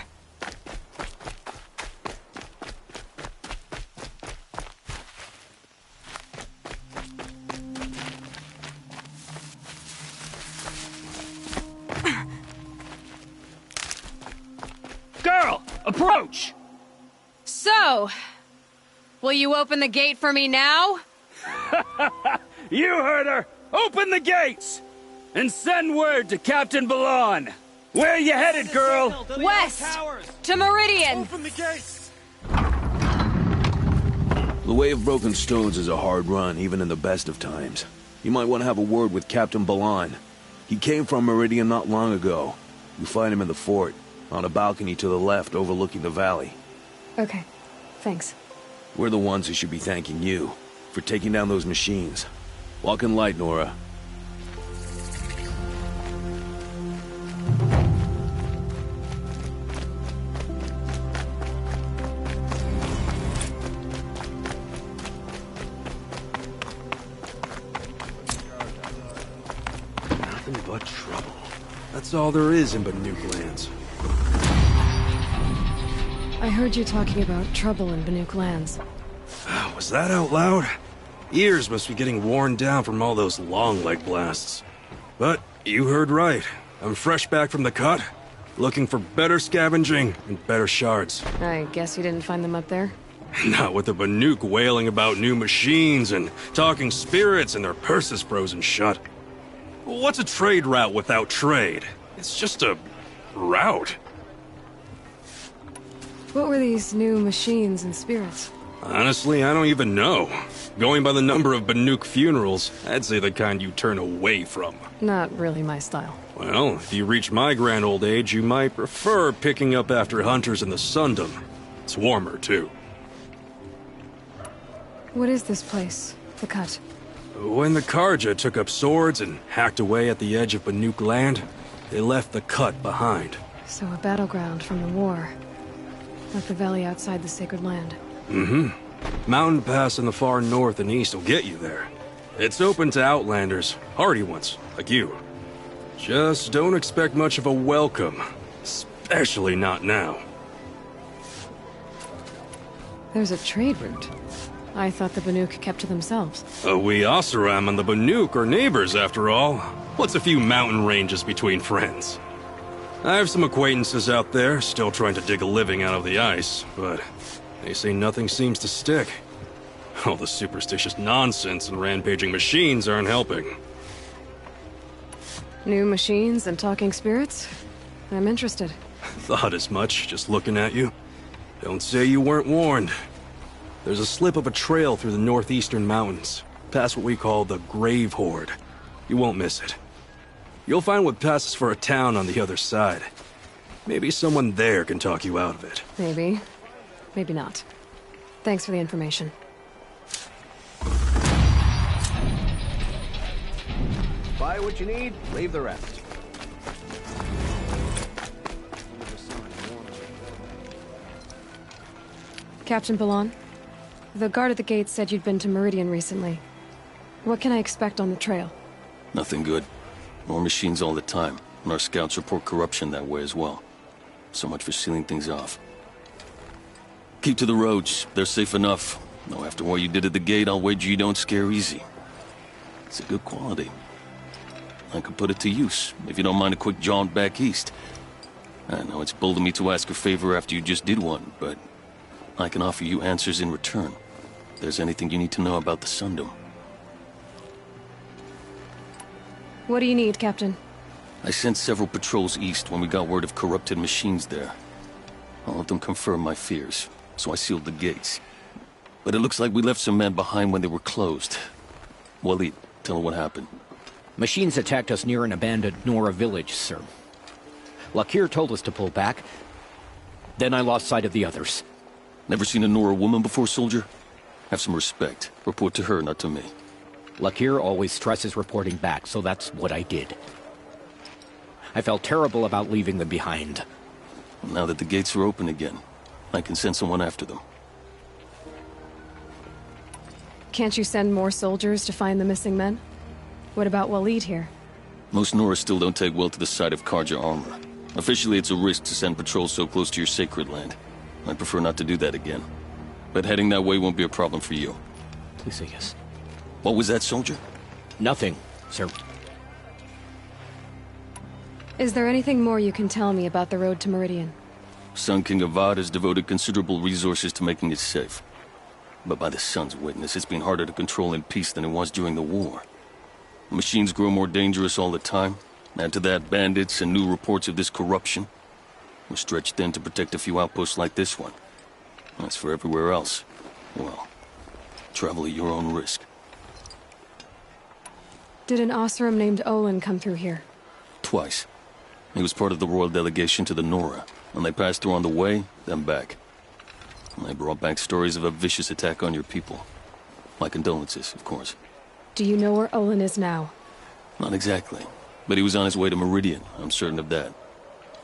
Girl, approach! So, will you open the gate for me now? You heard her! Open the gates! And send word to Captain Balon! Where you headed, girl? West! To Meridian! Open the gates! The Way of Broken Stones is a hard run, even in the best of times. You might want to have a word with Captain Balon. He came from Meridian not long ago. You find him in the fort, on a balcony to the left overlooking the valley. Okay, thanks. We're the ones who should be thanking you for taking down those machines. Walk in light, Nora. Nothing but trouble. That's all there is in Banuk lands. I heard you talking about trouble in Banuk lands. Was that out loud? Ears must be getting worn down from all those long leg blasts. But you heard right. I'm fresh back from the cut, looking for better scavenging and better shards. I guess you didn't find them up there? Not with the Banuk wailing about new machines and talking spirits and their purses frozen shut. What's a trade route without trade? It's just a route. What were these new machines and spirits? Honestly, I don't even know. Going by the number of Banuk funerals, I'd say the kind you turn away from. Not really my style. Well, if you reach my grand old age, you might prefer picking up after hunters in the Sundom. It's warmer, too. What is this place? The Cut? When the Karja took up swords and hacked away at the edge of Banuk land, they left the Cut behind. So a battleground from the war. Like the valley outside the Sacred Land. Mm-hmm. Mountain Pass in the far north and east will get you there. It's open to outlanders, hardy ones, like you. Just don't expect much of a welcome. Especially not now. There's a trade route. I thought the Banuk kept to themselves. We Oseram and the Banuk are neighbors, after all. What's a few mountain ranges between friends? I have some acquaintances out there, still trying to dig a living out of the ice, but they say nothing seems to stick. All the superstitious nonsense and rampaging machines aren't helping. New machines and talking spirits? I'm interested. Thought as much, just looking at you. Don't say you weren't warned. There's a slip of a trail through the northeastern mountains, past what we call the Grave Horde. You won't miss it. You'll find what passes for a town on the other side. Maybe someone there can talk you out of it. Maybe. Maybe not. Thanks for the information. Buy what you need, leave the rest. Captain Balon, the guard at the gate said you'd been to Meridian recently. What can I expect on the trail? Nothing good. More machines all the time, and our scouts report corruption that way as well. So much for sealing things off. Keep to the roads. They're safe enough. Though after what you did at the gate, I'll wager you don't scare easy. It's a good quality. I could put it to use, if you don't mind a quick jaunt back east. I know it's bold of me to ask a favor after you just did one, but I can offer you answers in return. If there's anything you need to know about the Sundom. What do you need, Captain? I sent several patrols east when we got word of corrupted machines there. All of them confirmed my fears. so I sealed the gates. But it looks like we left some men behind when they were closed. Waleed, tell her what happened. Machines attacked us near an abandoned Nora village, sir. Lakir told us to pull back. Then I lost sight of the others. Never seen a Nora woman before, soldier? Have some respect. Report to her, not to me. Lakir always stresses reporting back, so that's what I did. I felt terrible about leaving them behind. Now that the gates are open again, I can send someone after them. Can't you send more soldiers to find the missing men? What about Waleed here? Most Nora still don't take well to the sight of Karja armor. Officially, it's a risk to send patrols so close to your sacred land. I'd prefer not to do that again. But heading that way won't be a problem for you. Please say yes. What was that, soldier? Nothing, sir. Is there anything more you can tell me about the road to Meridian? Sun King Avad has devoted considerable resources to making it safe. But by the Sun's witness, it's been harder to control in peace than it was during the war. Machines grow more dangerous all the time. Add to that bandits and new reports of this corruption. We're stretched thin to protect a few outposts like this one. As for everywhere else, well, travel at your own risk. Did an Osram named Olin come through here? Twice. He was part of the royal delegation to the Nora, and they passed through on the way, then back. And they brought back stories of a vicious attack on your people. My condolences, of course. Do you know where Olin is now? Not exactly, but he was on his way to Meridian, I'm certain of that.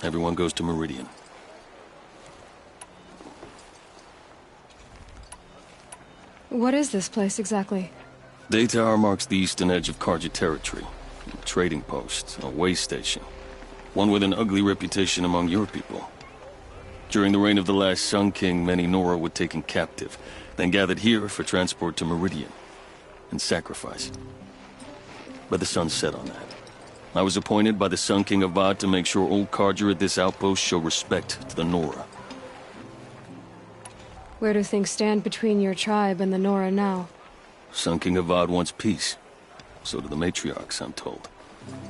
Everyone goes to Meridian. What is this place exactly? Day Tower marks the eastern edge of Karja territory. A trading post, a way station. One with an ugly reputation among your people. During the reign of the last Sun King, many Nora were taken captive, then gathered here for transport to Meridian, and sacrifice. But the sun set on that. I was appointed by the Sun King Avad to make sure old Karja at this outpost show respect to the Nora. Where do things stand between your tribe and the Nora now? Sun King Avad wants peace. So do the matriarchs, I'm told.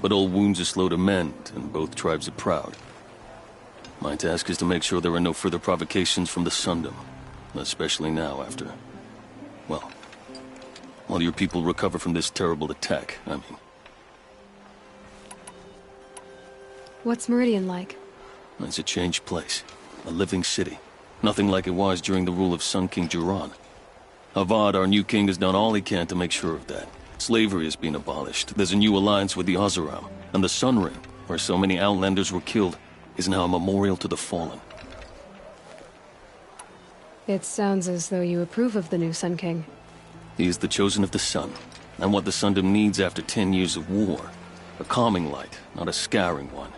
But old wounds are slow to mend, and both tribes are proud. My task is to make sure there are no further provocations from the Sundom. Especially now after... well... while your people recover from this terrible attack, I mean. What's Meridian like? It's a changed place. A living city. Nothing like it was during the rule of Sun King Jiran. Avad, our new king, has done all he can to make sure of that. Slavery has been abolished. There's a new alliance with the Oseram. And the Sun Ring, where so many Outlanders were killed, is now a memorial to the fallen. It sounds as though you approve of the new Sun King. He is the chosen of the sun, and what the Sundom needs after 10 years of war. A calming light, not a scouring one.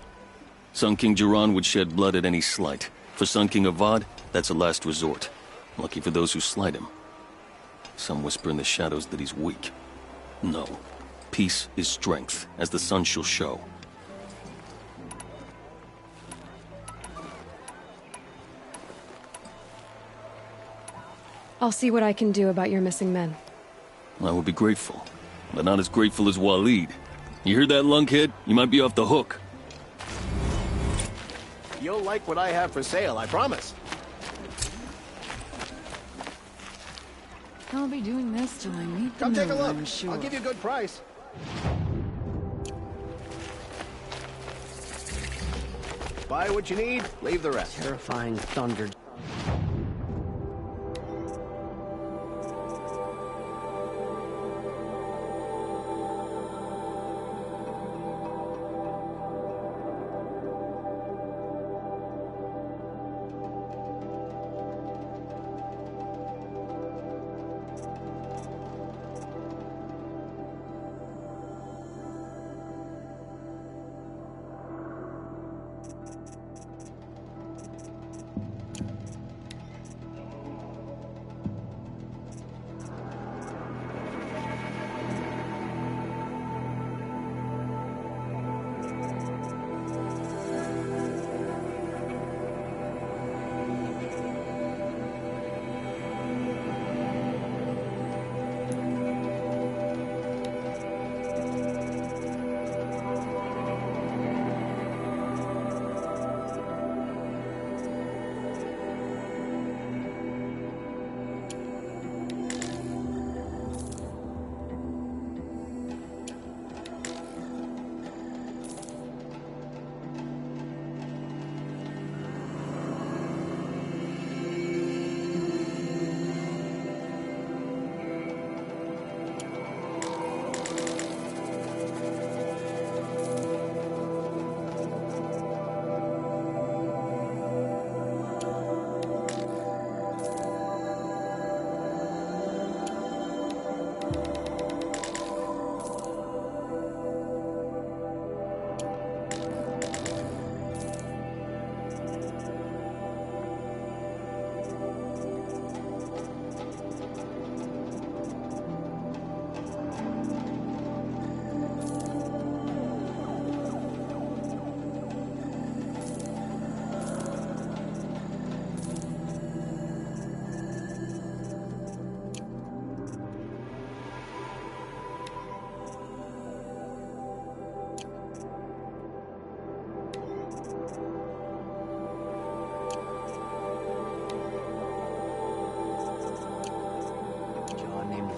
Sun King Jiran would shed blood at any slight. For Sun King Avad, that's a last resort. Lucky for those who slight him. Some whisper in the shadows that he's weak. No. Peace is strength, as the sun shall show. I'll see what I can do about your missing men. I would be grateful, but not as grateful as Waleed. You hear that, lunkhead? You might be off the hook. You'll like what I have for sale, I promise. I'll be doing this till I meet Come take a Nora, look. I'm sure. I'll give you a good price. Buy what you need, leave the rest. Terrifying thunder.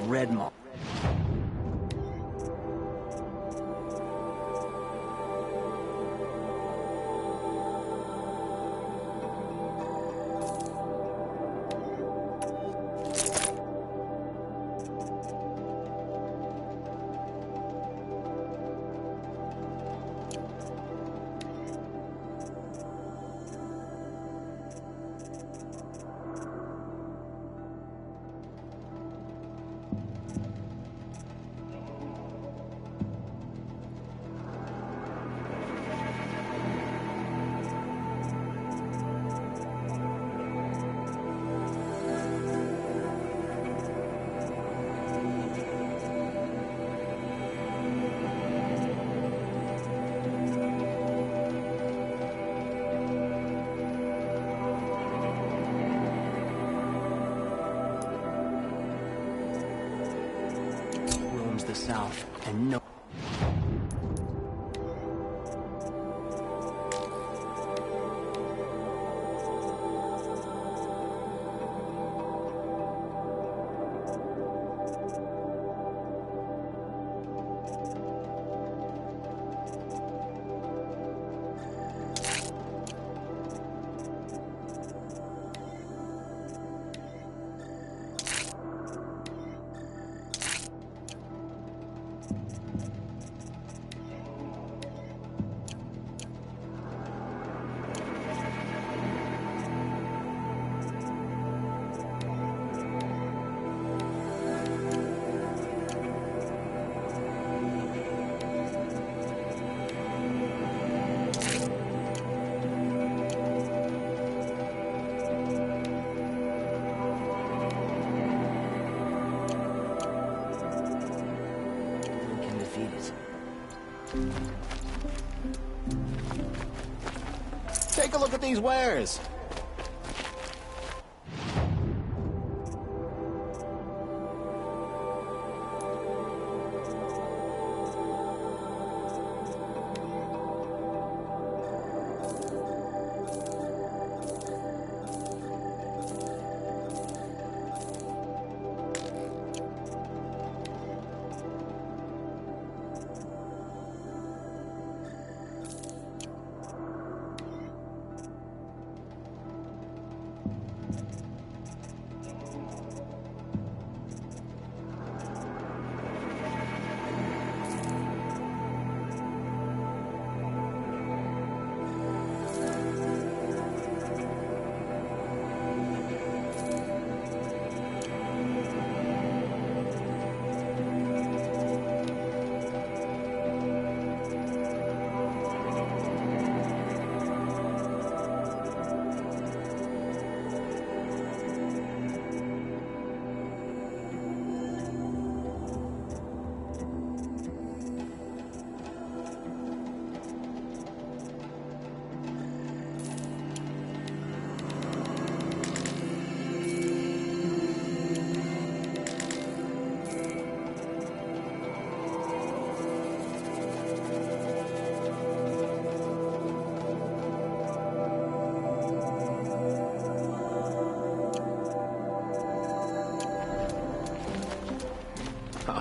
red moth. The south, and no. Take a look at these wares.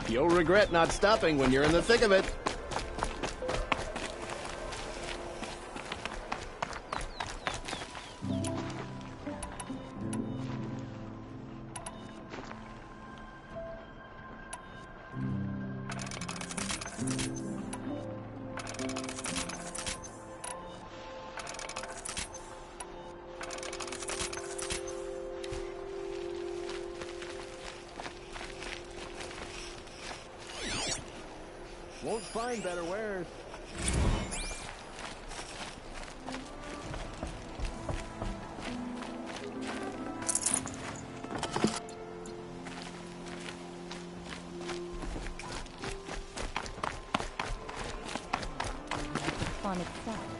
You'll regret not stopping when you're in the thick of it. Won't find better wares. The fun itself.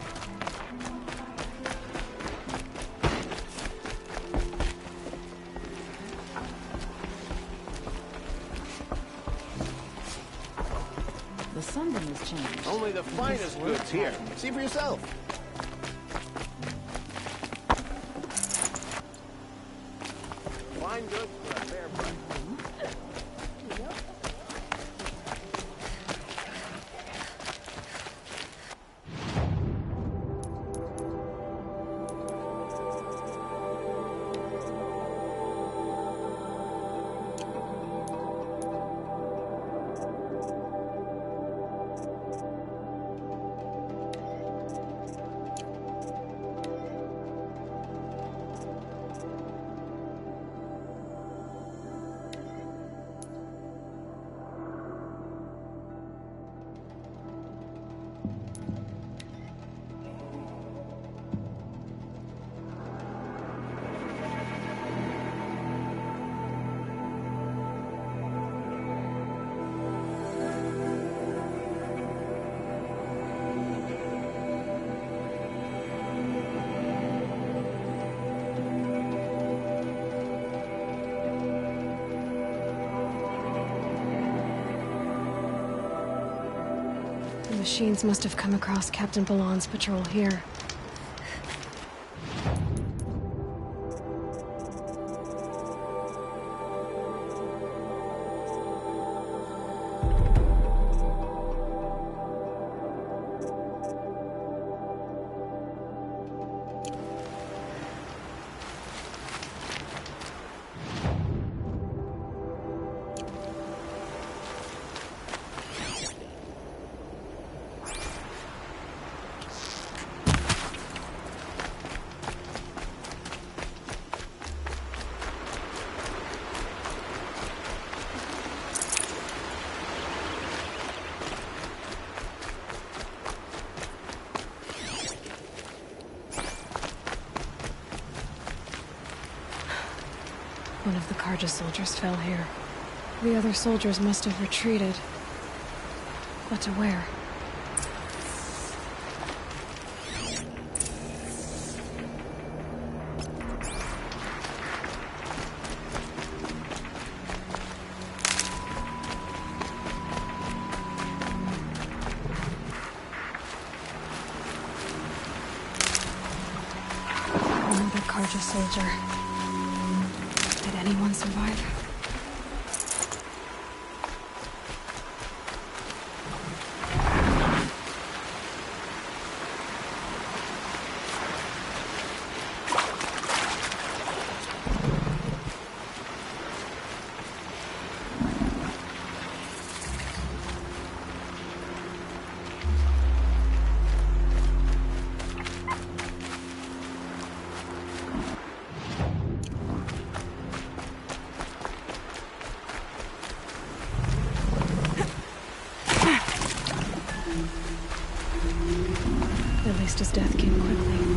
The Sunday has changed. Only the finest goods here. See for yourself. Fine goods for a fair price. machines must have come across Captain Balan's patrol here. One of the Karja soldiers fell here. The other soldiers must have retreated. But to where? Another Karja soldier. Did anyone survive? At least his death came quickly.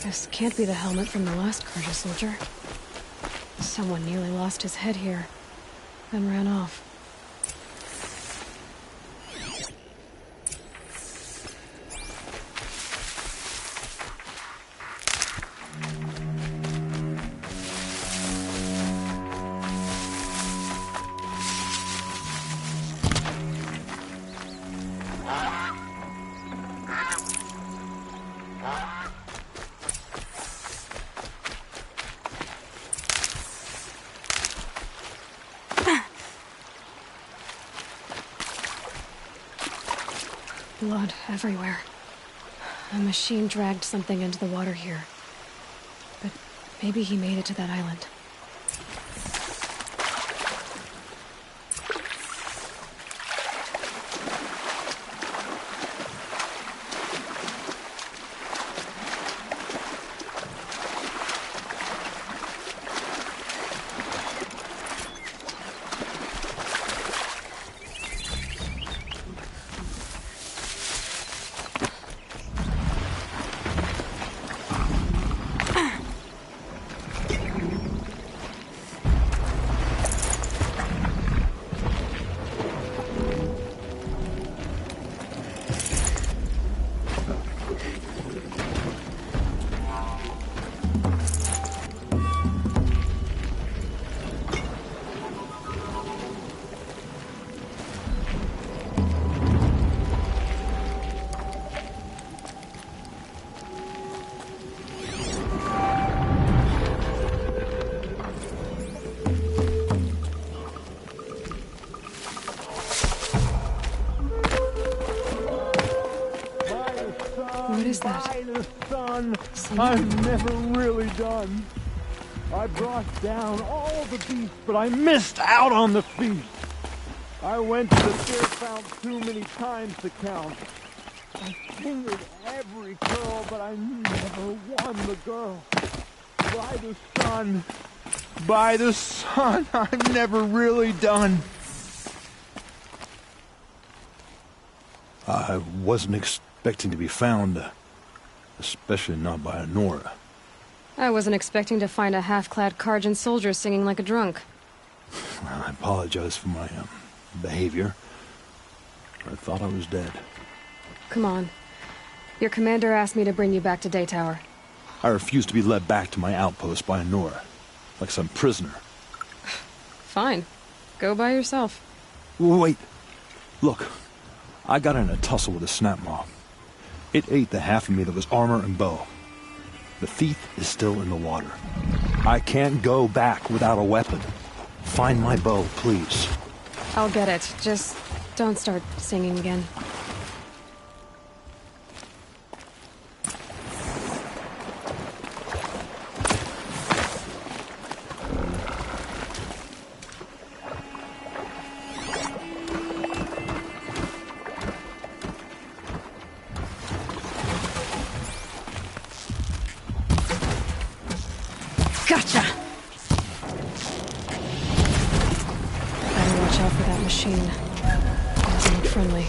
This can't be the helmet from the last Karja soldier. Someone nearly lost his head here, then ran off. Blood everywhere. A machine dragged something into the water here. But maybe he made it to that island. What is that? I'm never really done. I brought down all the beasts, but I missed out on the feast. I went to the fair fount too many times to count. I fingered every curl, but I never won the girl. By the sun, I'm never really done. I wasn't expecting to be found, especially not by Nora. I wasn't expecting to find a half-clad Karjan soldier singing like a drunk. I apologize for my behavior. I thought I was dead. Come on. Your commander asked me to bring you back to Daytower. I refused to be led back to my outpost by Nora, like some prisoner. Fine. Go by yourself. Wait. Look. I got in a tussle with a snap maw. It ate the half of me that was armor and bow. The thief is still in the water. I can't go back without a weapon. Find my bow, please. I'll get it. Just don't start singing again. Gotcha! Better watch out for that machine. It doesn't look friendly.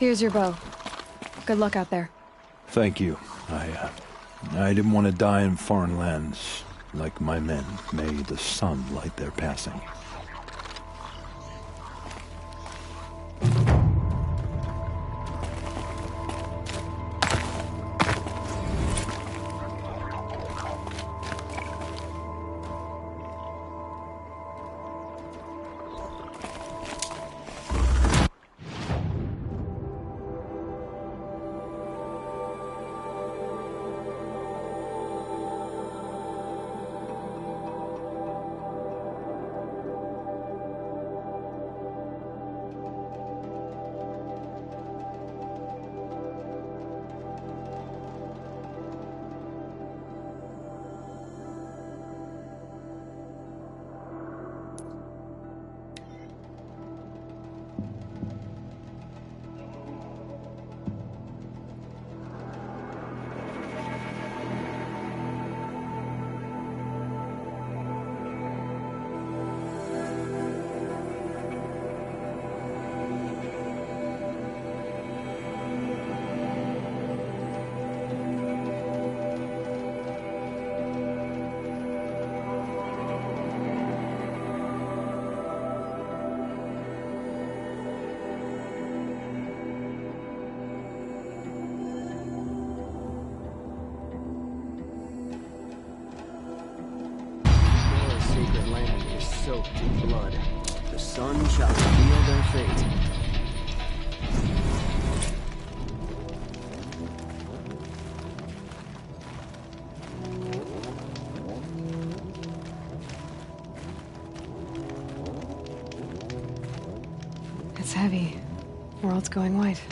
Here's your bow. Good luck out there. Thank you. I didn't want to die in foreign lands. Like my men, may the sun light their passing. Sacred land is soaked in blood. The sun shall reveal their fate. It's heavy. World's going white.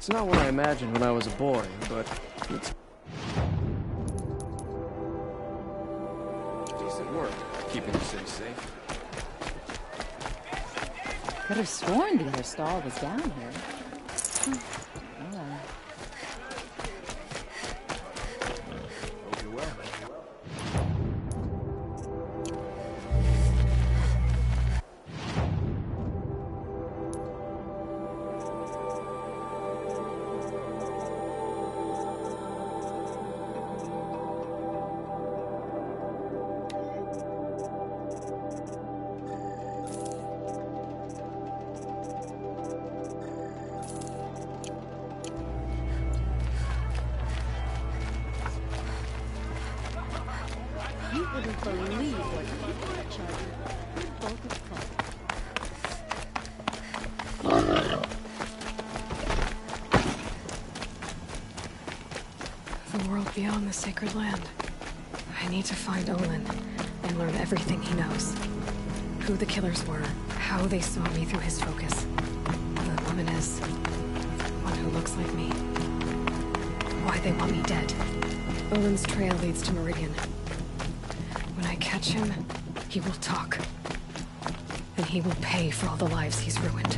It's not what I imagined when I was a boy, but it's decent work keeping the city safe. Could have sworn the other stall was down here. Oh well. Hope you're well. You wouldn't believe what people are charging. Good bulk of The world beyond the sacred land. I need to find Olin and learn everything he knows. Who the killers were, how they saw me through his focus. Who the woman is, one who looks like me. Why they want me dead. Olin's trail leads to Meridian. When I catch him, he will talk. And he will pay for all the lives he's ruined.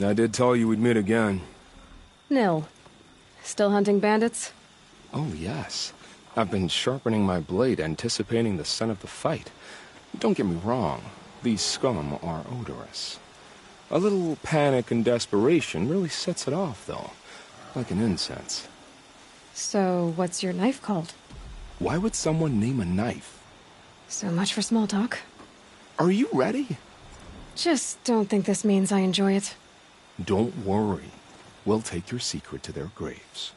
I did tell you we'd meet again. Nil. Still hunting bandits? Oh, yes. I've been sharpening my blade, anticipating the scent of the fight. Don't get me wrong, these scum are odorous. A little panic and desperation really sets it off, though, like an incense. So, what's your knife called? Why would someone name a knife? So much for small talk. Are you ready? Just don't think this means I enjoy it. Don't worry. We'll take your secret to their graves.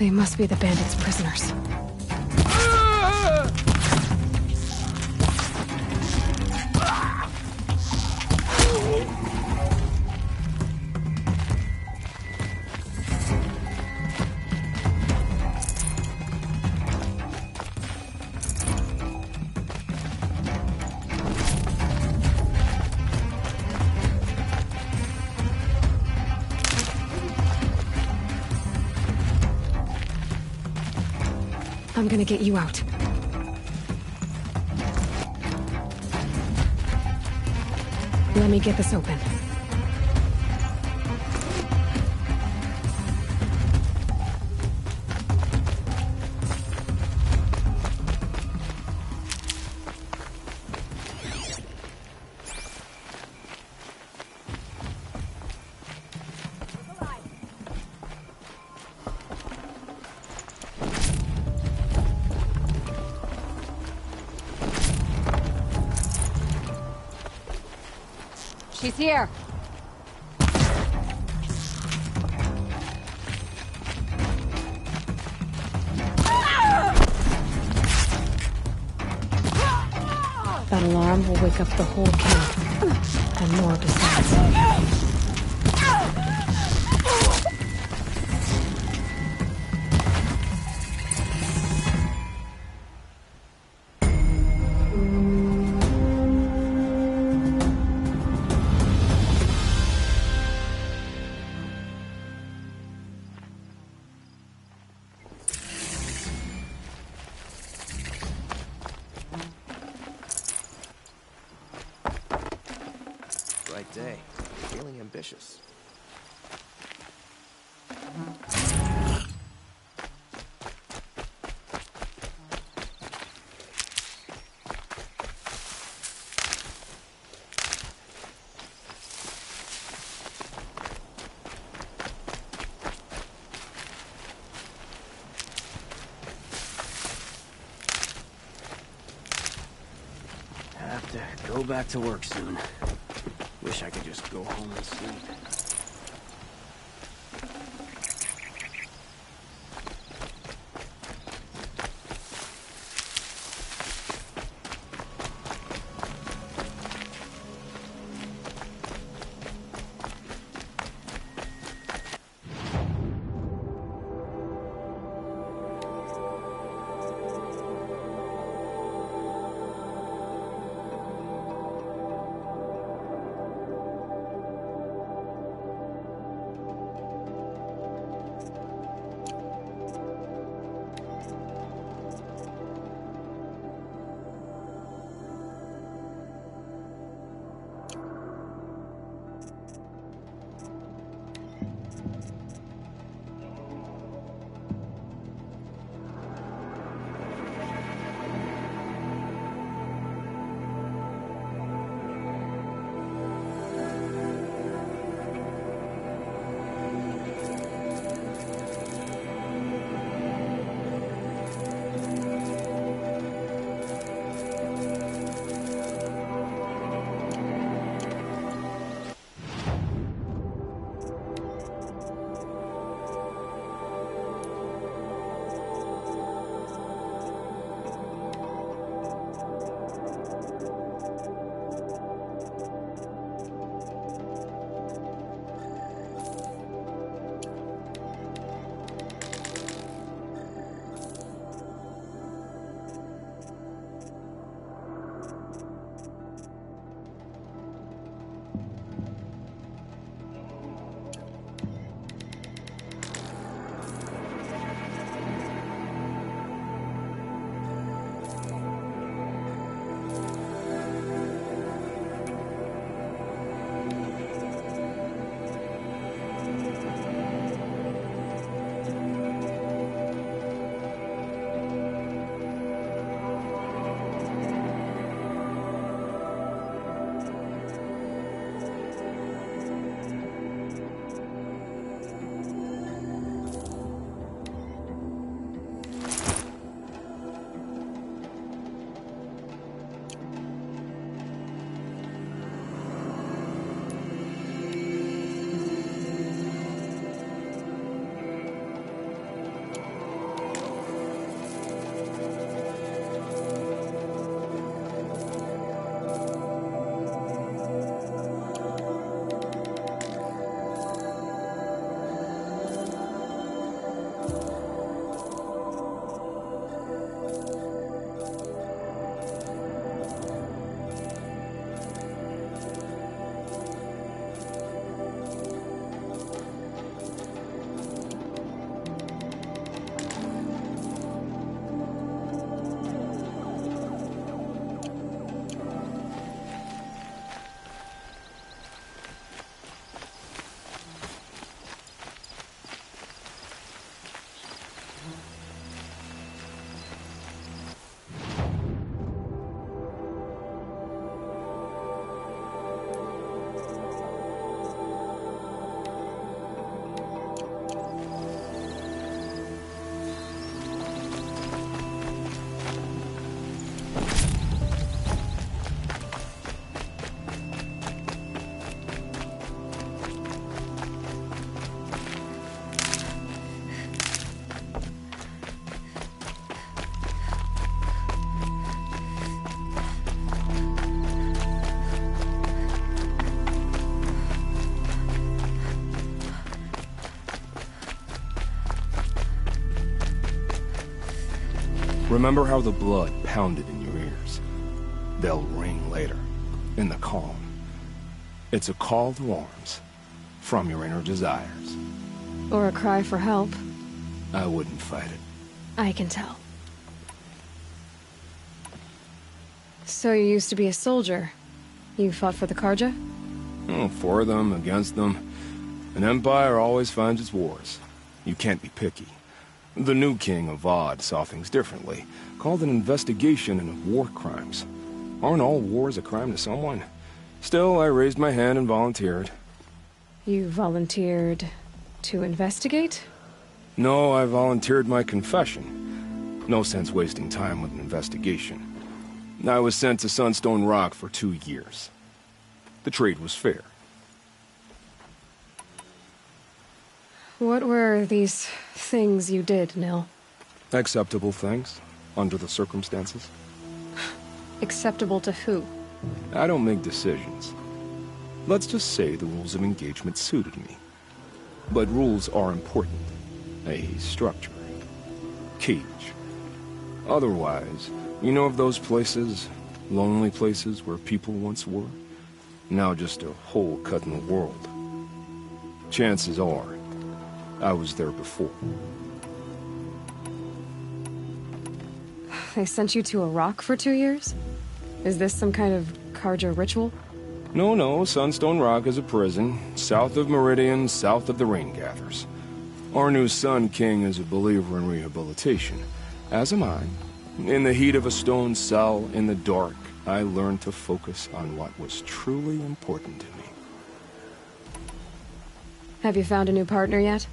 They must be the bandits' prisoners. I'm gonna get you out. Let me get this open. She's here. That alarm will wake up the whole camp. And more besides. Bright day. Feeling ambitious. Have to go back to work soon. Wish I could just go home and sleep. Remember how the blood pounded in your ears. They'll ring later, in the calm. It's a call to arms, from your inner desires. Or a cry for help. I wouldn't fight it. I can tell. So you used to be a soldier. You fought for the Karja? Oh, for them, against them. An empire always finds its wars. You can't be picky. The new king of Vod saw things differently. Called an investigation into war crimes. Aren't all wars a crime to someone? Still, I raised my hand and volunteered. You volunteered to investigate? No, I volunteered my confession. No sense wasting time with an investigation. I was sent to Sunstone Rock for 2 years. The trade was fair. What were these things you did, Nil? Acceptable things, under the circumstances. Acceptable to who? I don't make decisions. Let's just say the rules of engagement suited me. But rules are important. A structure. Cage. Otherwise, you know of those places, lonely places where people once were? Now just a hole cut in the world. Chances are, I was there before. They sent you to a rock for 2 years? Is this some kind of Karja ritual? No, Sunstone Rock is a prison, south of Meridian, south of the Rain Gathers. Our new Sun King is a believer in rehabilitation, as am I. In the heat of a stone cell, in the dark, I learned to focus on what was truly important to me. Have you found a new partner yet?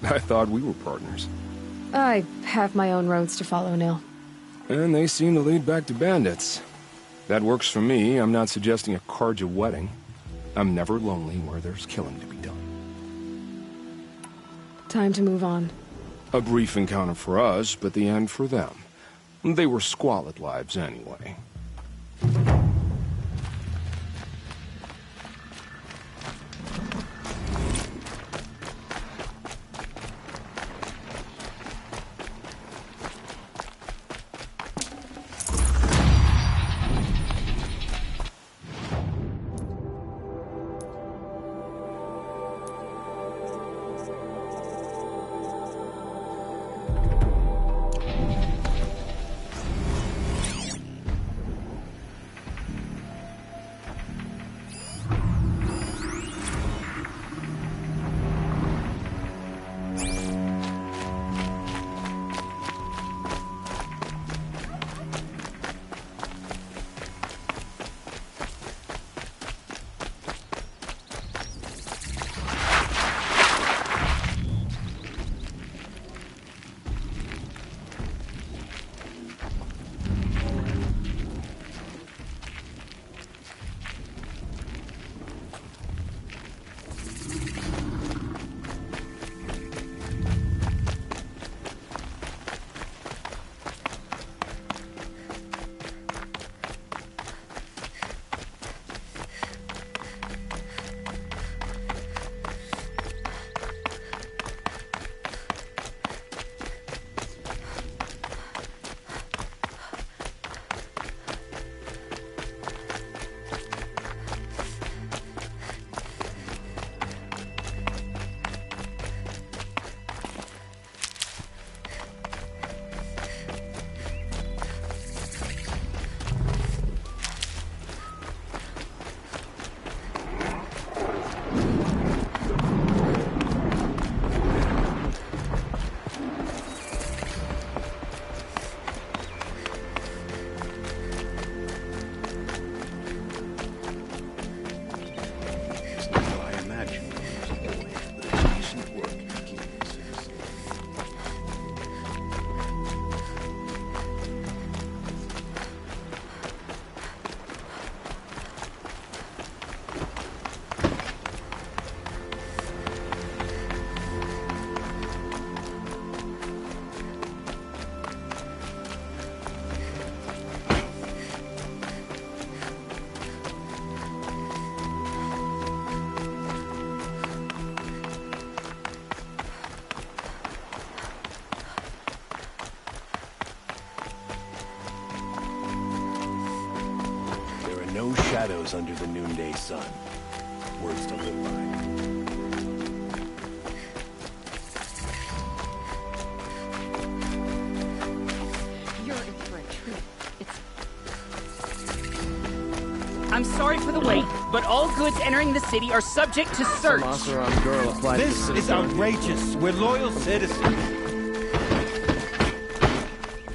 I thought we were partners. I have my own roads to follow, Nil. And they seem to lead back to bandits. That works for me. I'm not suggesting a Karja wedding. I'm never lonely where there's killing to be done. Time to move on. A brief encounter for us, but the end for them. They were squalid lives anyway. shadows under the noonday sun. Words to live by. You're in for a treat. I'm sorry for the wait, but all goods entering the city are subject to search. This is outrageous. We're loyal citizens.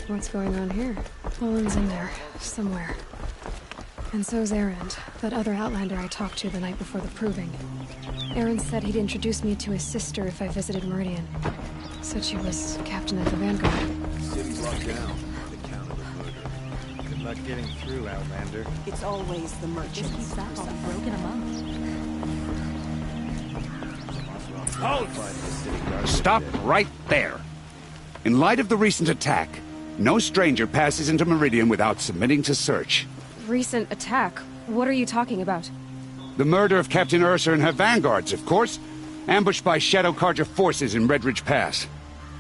What's going on here? Owen's in there, somewhere. And so's Erend, that other Outlander I talked to the night before the proving. Erend said he'd introduce me to his sister if I visited Meridian. Said she was captain of the Vanguard. City's locked down. The count of the murder. Good luck getting through, Outlander. It's always the merchants. This back all be broken among. Halt! Stop right there. In light of the recent attack, no stranger passes into Meridian without submitting to search. Recent attack? What are you talking about? The murder of Captain Ursa and her vanguards, of course. Ambushed by Shadow Carja forces in Red Ridge Pass.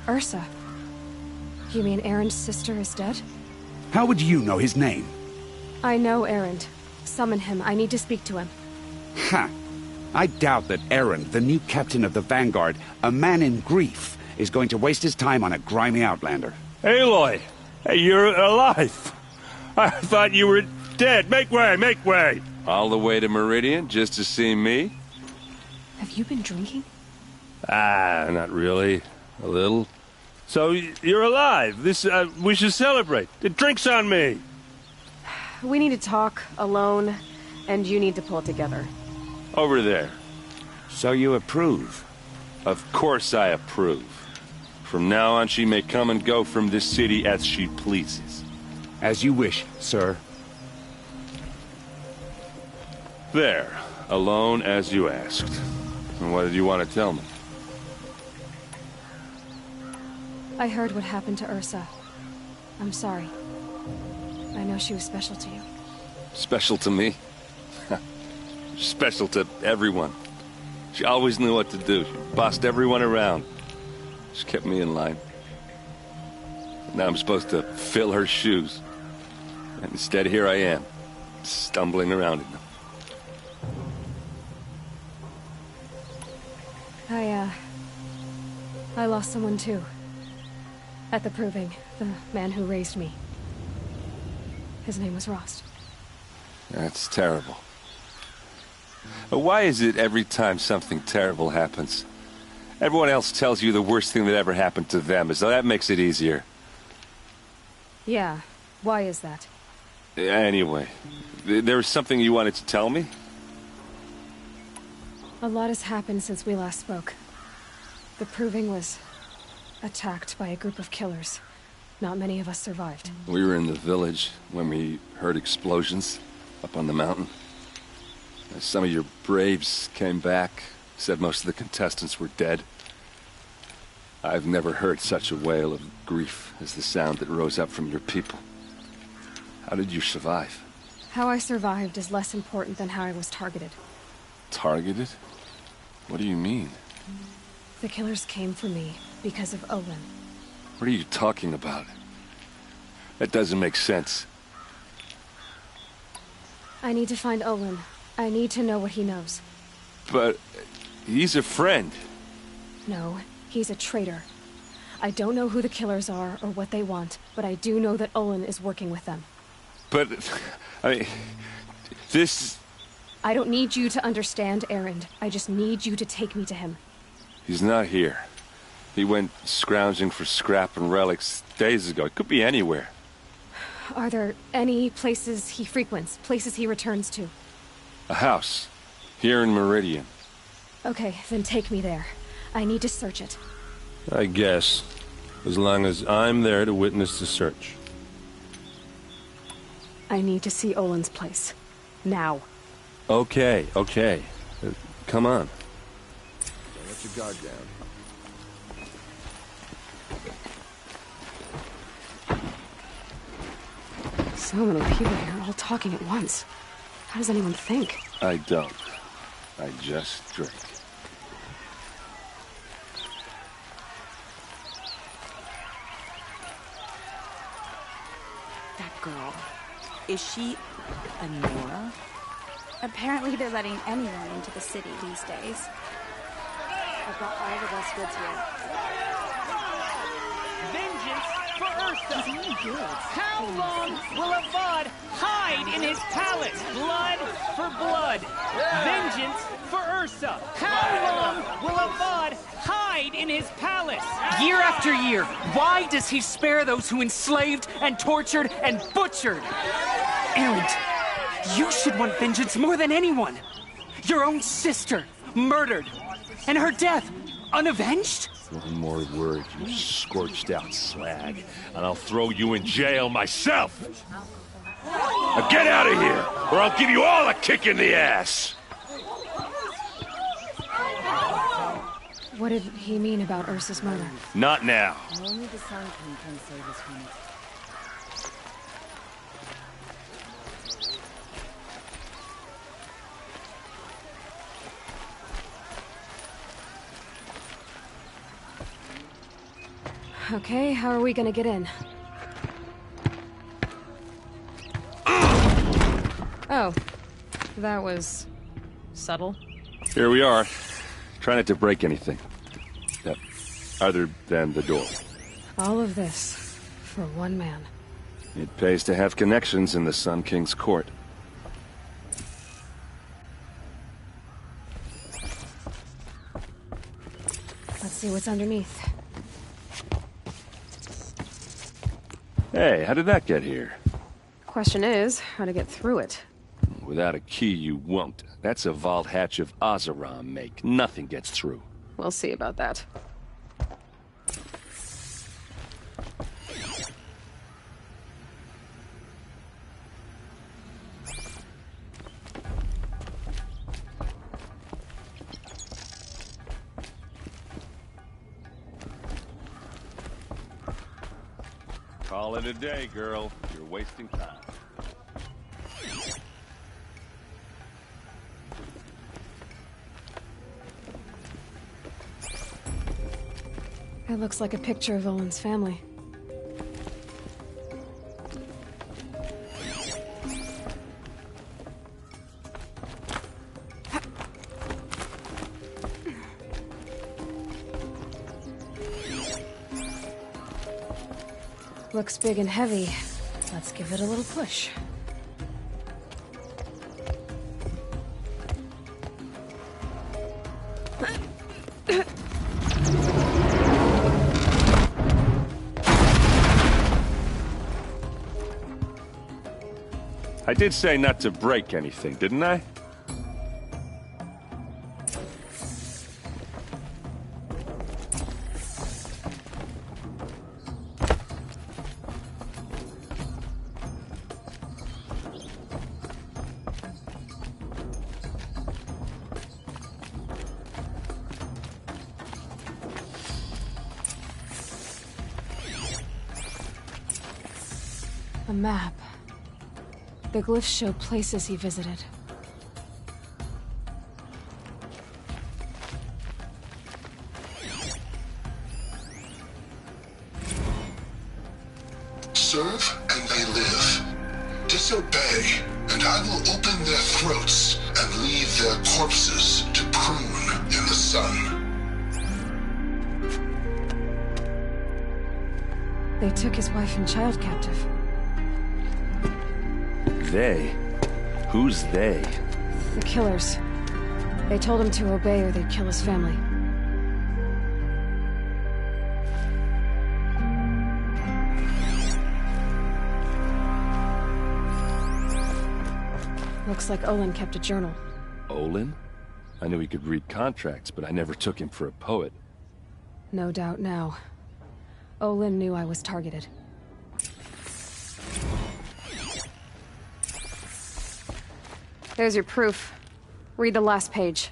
Ursa? You mean Erend's sister is dead? How would you know his name? I know Erend. Summon him. I need to speak to him. Ha! I doubt that Erend, the new captain of the Vanguard, a man in grief, is going to waste his time on a grimy Outlander. Aloy! Hey, you're alive! I thought you were dead. Make way, make way! All the way to Meridian just to see me? Have you been drinking? Not really. A little. So, you're alive. We should celebrate. The drink's on me! We need to talk, alone, and you need to pull it together. Over there. So you approve? Of course I approve. From now on, she may come and go from this city as she pleases. As you wish, sir. There. Alone as you asked. And what did you want to tell me? I heard what happened to Ursa. I'm sorry. I know she was special to you. Special to me? Special to everyone. She always knew what to do. She bossed everyone around. She kept me in line. Now I'm supposed to fill her shoes. And instead, here I am, stumbling around in them. I lost someone too. At the proving, the man who raised me. His name was Rost. That's terrible. But why is it every time something terrible happens, everyone else tells you the worst thing that ever happened to them, as though that makes it easier? Yeah, why is that? Anyway, there was something you wanted to tell me? A lot has happened since we last spoke. The proving was attacked by a group of killers. Not many of us survived. We were in the village when we heard explosions up on the mountain. Some of your braves came back, said most of the contestants were dead. I've never heard such a wail of grief as the sound that rose up from your people. How did you survive? How I survived is less important than how I was targeted. Targeted? What do you mean? The killers came for me because of Olin. What are you talking about? That doesn't make sense. I need to find Olin. I need to know what he knows. But he's a friend. No, he's a traitor. I don't know who the killers are or what they want, but I do know that Olin is working with them. But, I mean, this... I don't need you to understand Erend. I just need you to take me to him. He's not here. He went scrounging for scrap and relics days ago. It could be anywhere. Are there any places he frequents, places he returns to? A house. Here in Meridian. Okay, then take me there. I need to search it. I guess. As long as I'm there to witness the search. I need to see Olin's place. Now. Okay. Come on. Don't let your guard down. So many people here, all talking at once. How does anyone think? I don't. I just drink. That girl. Is she a Nora? Apparently they're letting anyone into the city these days. I've got all the best goods here. Vengeance for Ursa! How long will Avad hide in his palace? Blood for blood. Vengeance for Ursa. How long will Avad hide in his palace? Year after year, why does he spare those who enslaved and tortured and butchered? Erend, you should want vengeance more than anyone. Your own sister, murdered. And her death, unavenged? One more word, you scorched out slag, and I'll throw you in jail myself! Now get out of here, or I'll give you all a kick in the ass! What did he mean about Ursa's murder? Not now. Only the Sun King can save us from it. Okay, how are we gonna get in? Oh, that was subtle. Here we are. Try not to break anything. Yep. Other than the door. All of this for one man. It pays to have connections in the Sun King's court. Let's see what's underneath. Hey, how did that get here? Question is, how to get through it. Without a key, you won't. That's a vault hatch of Azeram make. Nothing gets through. We'll see about that. Call it a day, girl. You're wasting time. It looks like a picture of Olin's family. Looks big and heavy. Let's give it a little push. I did say not to break anything, didn't I? A map. The glyphs show places he visited. Serve and they live. Disobey, and I will open their throats and leave their corpses to prune in the sun. They took his wife and child captive. They? Who's they? The killers. They told him to obey or they'd kill his family. Looks like Olin kept a journal. Olin? I knew he could read contracts, but I never took him for a poet. No doubt now. Olin knew I was targeted. There's your proof. Read the last page.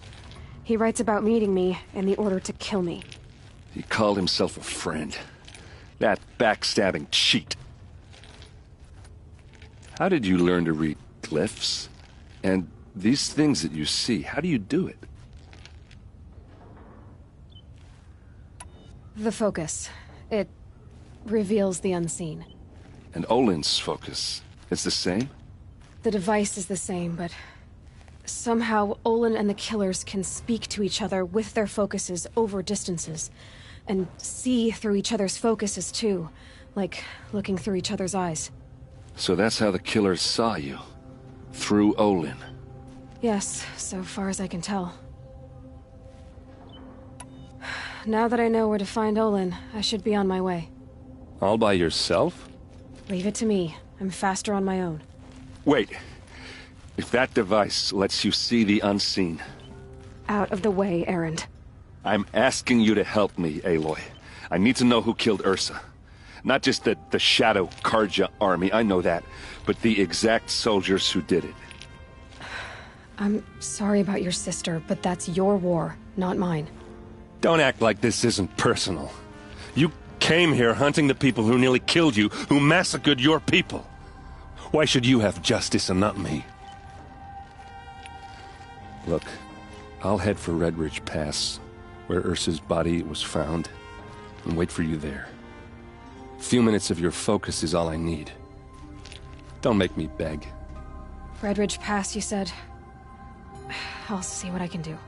He writes about meeting me and the order to kill me. He called himself a friend. That backstabbing cheat. How did you learn to read glyphs? And these things that you see, how do you do it? The focus. It reveals the unseen. And Olin's focus is the same? The device is the same, but Somehow, Olin and the killers can speak to each other with their focuses over distances. And see through each other's focuses, too. Like looking through each other's eyes. So that's how the killers saw you. Through Olin. Yes, so far as I can tell. Now that I know where to find Olin, I should be on my way. All by yourself? Leave it to me. I'm faster on my own. Wait. If that device lets you see the unseen... Out of the way, Erend. I'm asking you to help me, Aloy. I need to know who killed Ursa. Not just the Shadow Karja army, I know that, but the exact soldiers who did it. I'm sorry about your sister, but that's your war, not mine. Don't act like this isn't personal. You came here hunting the people who nearly killed you, who massacred your people. Why should you have justice and not me? Look, I'll head for Red Ridge Pass, where Ursa's body was found, and wait for you there. A few minutes of your focus is all I need. Don't make me beg. Red Ridge Pass, you said? I'll see what I can do.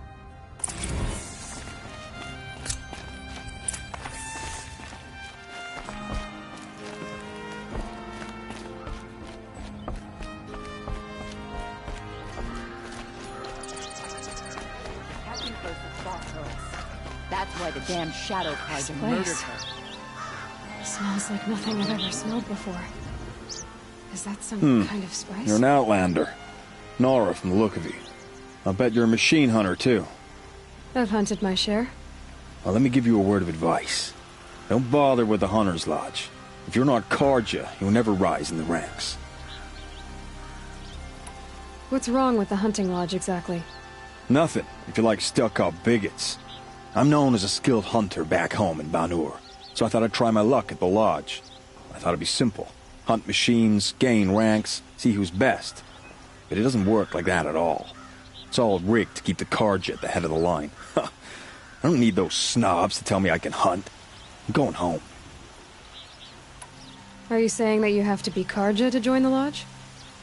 That's why the damn Shadow Karja murdered her. Smells like nothing I've ever smelled before. Is that some kind of spice? You're an outlander. Nora from the look of you. I'll bet you're a machine hunter, too. I've hunted my share. Well, let me give you a word of advice. Don't bother with the Hunter's Lodge. If you're not Karja, you'll never rise in the ranks. What's wrong with the hunting lodge, exactly? Nothing, if you like stuck-up bigots. I'm known as a skilled hunter back home in Banur, so I thought I'd try my luck at the lodge. I thought it'd be simple. Hunt machines, gain ranks, see who's best. But it doesn't work like that at all. It's all rigged to keep the Karja at the head of the line. I don't need those snobs to tell me I can hunt. I'm going home. Are you saying that you have to be Karja to join the lodge?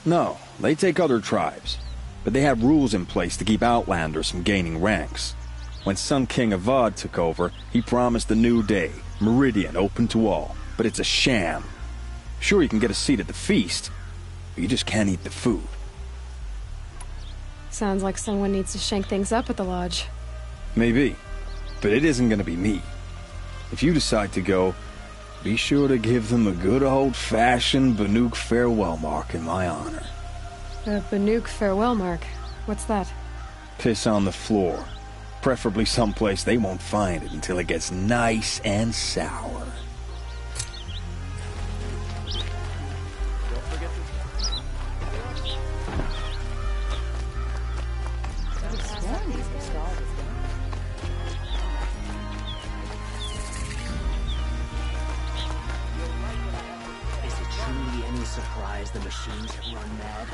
No, they take other tribes. But they have rules in place to keep outlanders from gaining ranks. When Sun King Avad took over, he promised a new day, Meridian open to all. But it's a sham. Sure, you can get a seat at the feast, but you just can't eat the food. Sounds like someone needs to shank things up at the lodge. Maybe, but it isn't gonna be me. If you decide to go, be sure to give them a good old-fashioned Banuk farewell mark in my honor. A Banuk farewell mark? What's that? Piss on the floor. Preferably someplace they won't find it until it gets nice and sour. Is it truly any surprise the machines have run mad?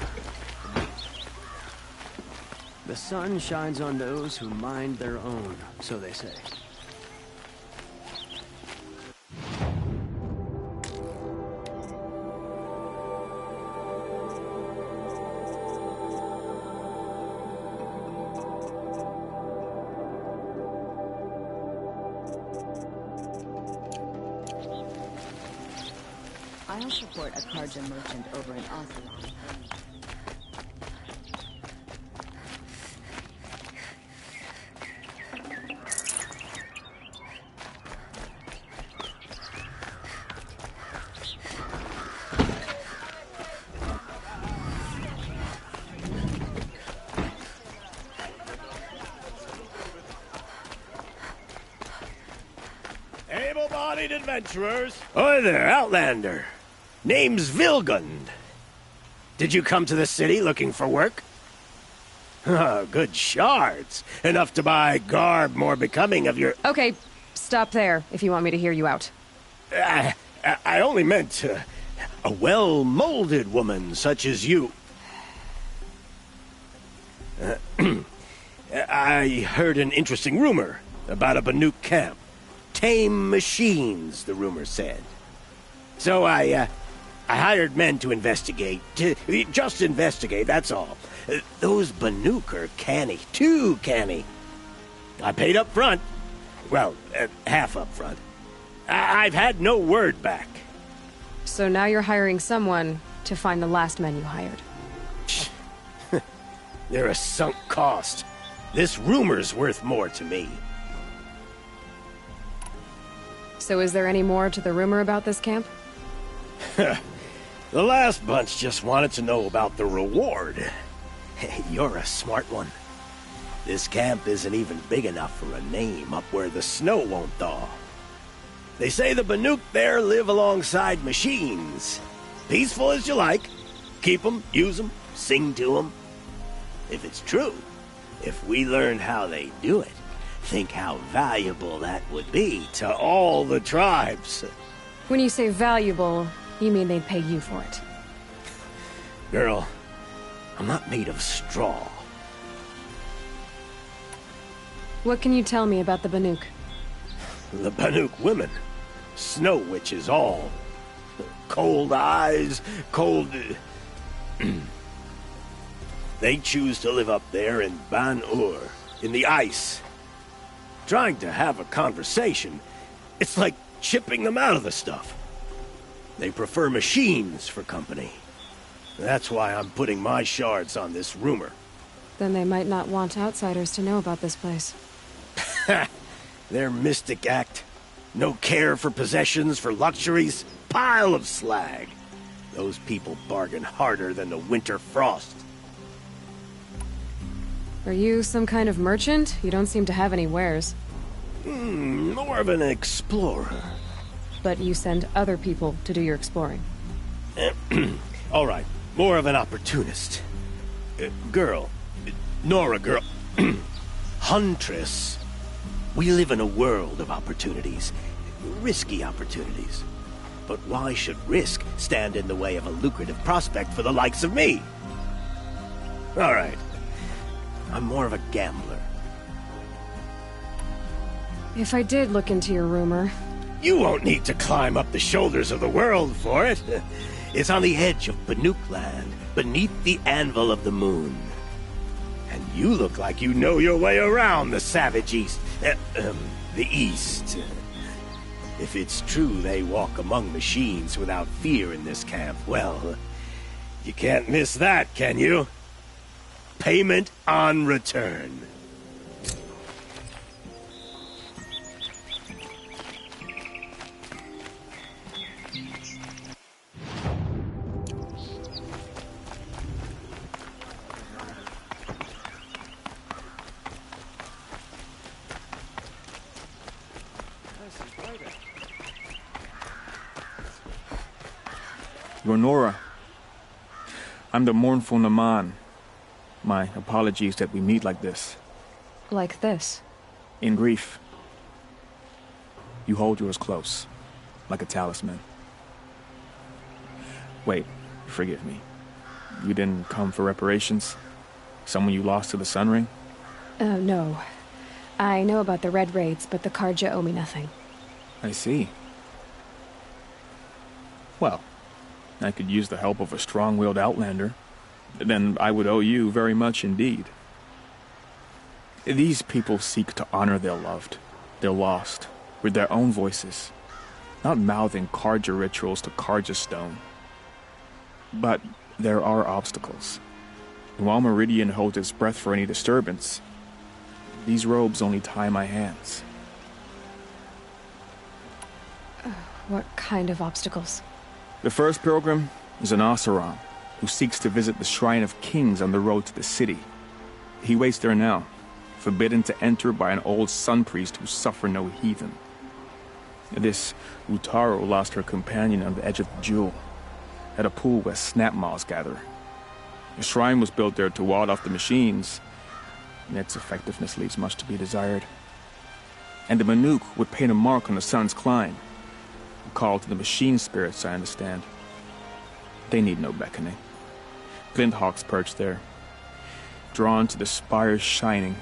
The sun shines on those who mind their own, so they say. I'll support a Karja merchant over in Ocelot. Able-bodied adventurers. Oi there, Outlander. Name's Vilgund. Did you come to the city looking for work? Oh, good shards. Enough to buy garb more becoming of your... Okay, stop there, if you want me to hear you out. I only meant a well-molded woman such as you. I heard an interesting rumor about a Banuk camp. Tame machines, the rumor said. So I I hired men to investigate. Just investigate, that's all. Those Banuk are canny. Too canny. I paid up front. Well, half up front. I've had no word back. So now you're hiring someone to find the last men you hired. They're a sunk cost. This rumor's worth more to me. So is there any more to the rumor about this camp? The last bunch just wanted to know about the reward. You're a smart one. This camp isn't even big enough for a name up where the snow won't thaw. They say the Banuk there live alongside machines. Peaceful as you like. Keep them, use them, sing to them. If it's true, if we learned how they do it, think how valuable that would be to all the tribes. When you say valuable, you mean they'd pay you for it. Girl, I'm not made of straw. What can you tell me about the Banuk? The Banuk women. Snow witches all. Cold eyes, cold... They choose to live up there in Ban-Ur, in the ice. Trying to have a conversation, it's like chipping them out of the stuff. They prefer machines for company. That's why I'm putting my shards on this rumor. Then they might not want outsiders to know about this place. Their mystic act. No care for possessions, for luxuries. Pile of slag. Those people bargain harder than the winter frost. Are you some kind of merchant? You don't seem to have any wares. More of an explorer. But you send other people to do your exploring. All right, more of an opportunist. Girl. Nora girl. Huntress. We live in a world of opportunities. Risky opportunities. But why should risk stand in the way of a lucrative prospect for the likes of me? All right. I'm more of a gambler. If I did look into your rumor... You won't need to climb up the shoulders of the world for it. It's on the edge of Banuk land, beneath the anvil of the moon. And you look like you know your way around the savage east. The east. If it's true they walk among machines without fear in this camp, well, you can't miss that, can you? Payment on return. You're Nora. I'm the mournful Naman. My apologies that we meet like this. Like this? In grief. You hold yours close, like a talisman. Wait, forgive me. You didn't come for reparations? Someone you lost to the Sun Ring? No. I know about the Red Raids, but the Karja owe me nothing. I see. Well, I could use the help of a strong-willed outlander. Then I would owe you very much indeed. These people seek to honor their loved, their lost, with their own voices, not mouthing Karja rituals to Karja stone. But there are obstacles. And while Meridian holds its breath for any disturbance, these robes only tie my hands. What kind of obstacles? The first pilgrim is an Oseram, who seeks to visit the Shrine of Kings on the road to the city. He waits there now, forbidden to enter by an old sun priest who suffer no heathen. This Utaro lost her companion on the edge of the jewel, at a pool where snap moths gather. The shrine was built there to ward off the machines, and its effectiveness leaves much to be desired. And the Banuk would paint a mark on the sun's climb, a call to the machine spirits, I understand. They need no beckoning. Glint hawks perch there, drawn to the spires shining.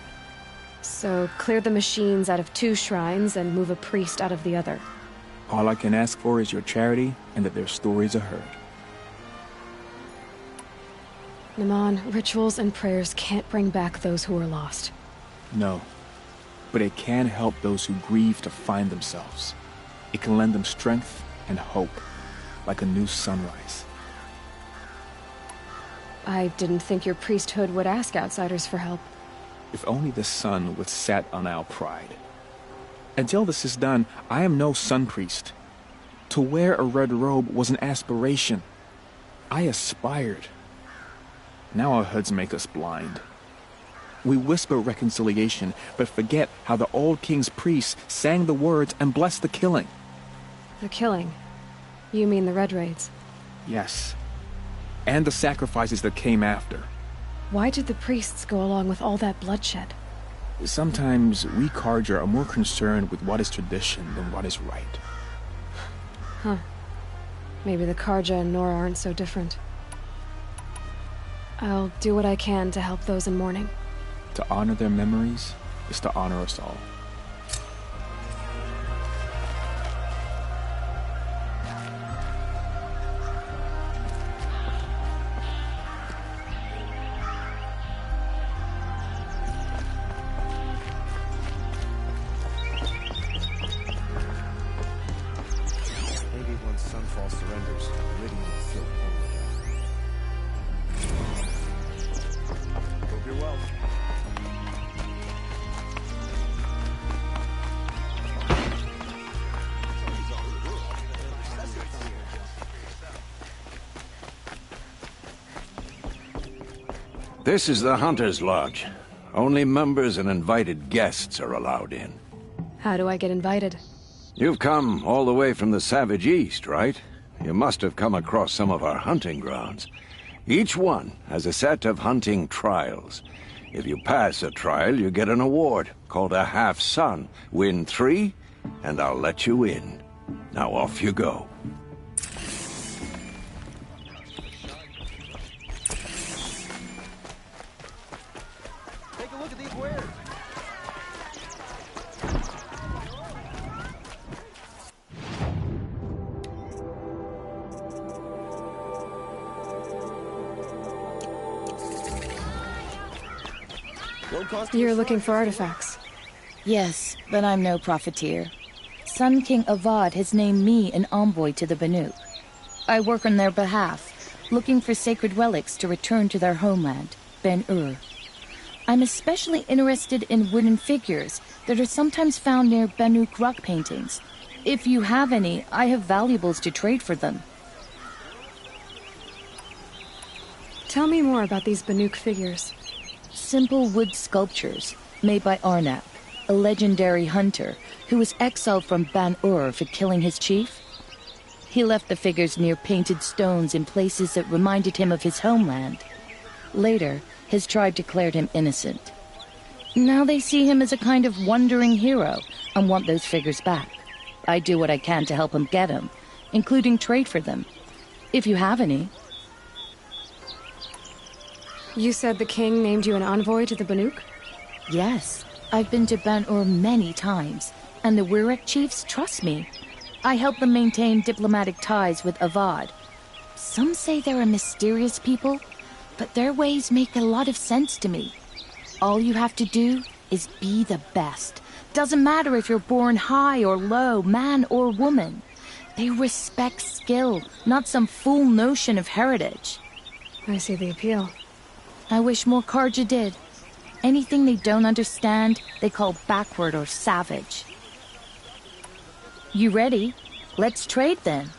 So clear the machines out of 2 shrines and move a priest out of the other. All I can ask for is your charity and that their stories are heard. Naman, rituals and prayers can't bring back those who are lost. No. But it can help those who grieve to find themselves. It can lend them strength and hope, like a new sunrise. I didn't think your priesthood would ask outsiders for help. If only the sun would set on our pride. Until this is done, I am no sun priest. To wear a red robe was an aspiration. I aspired. Now our hoods make us blind. We whisper reconciliation, but forget how the old king's priests sang the words and blessed the killing. The killing? You mean the Red Raids? Yes. And the sacrifices that came after. Why did the priests go along with all that bloodshed? Sometimes we Carja are more concerned with what is tradition than what is right. Huh. Maybe the Carja and Nora aren't so different. I'll do what I can to help those in mourning. To honor their memories is to honor us all. Maybe once Sunfall surrenders, Meridian will feel home again. Hope you're well. This is the Hunter's Lodge. Only members and invited guests are allowed in. How do I get invited? You've come all the way from the Savage East, right? You must have come across some of our hunting grounds. Each one has a set of hunting trials. If you pass a trial, you get an award called a half-sun. Win 3, and I'll let you in. Now off you go. Take a look at these wares. You're looking for artifacts. Yes, but I'm no profiteer. Sun King Avad has named me an envoy to the Banuk. I work on their behalf, looking for sacred relics to return to their homeland, Ben-Ur. I'm especially interested in wooden figures that are sometimes found near Banuk rock paintings. If you have any, I have valuables to trade for them. Tell me more about these Banuk figures. Simple wood sculptures made by Arnak, a legendary hunter who was exiled from Ban-Ur for killing his chief. He left the figures near painted stones in places that reminded him of his homeland. Later, his tribe declared him innocent. Now they see him as a kind of wandering hero and want those figures back. I do what I can to help him get them, including trade for them, if you have any. You said the king named you an envoy to the Banuk? Yes, I've been to Ban-Ur many times, and the Wirek chiefs trust me. I help them maintain diplomatic ties with Avad. Some say they're a mysterious people, but their ways make a lot of sense to me. All you have to do is be the best. Doesn't matter if you're born high or low, man or woman. They respect skill, not some fool notion of heritage. I see the appeal. I wish more Carja did. Anything they don't understand, they call backward or savage. You ready? Let's trade then.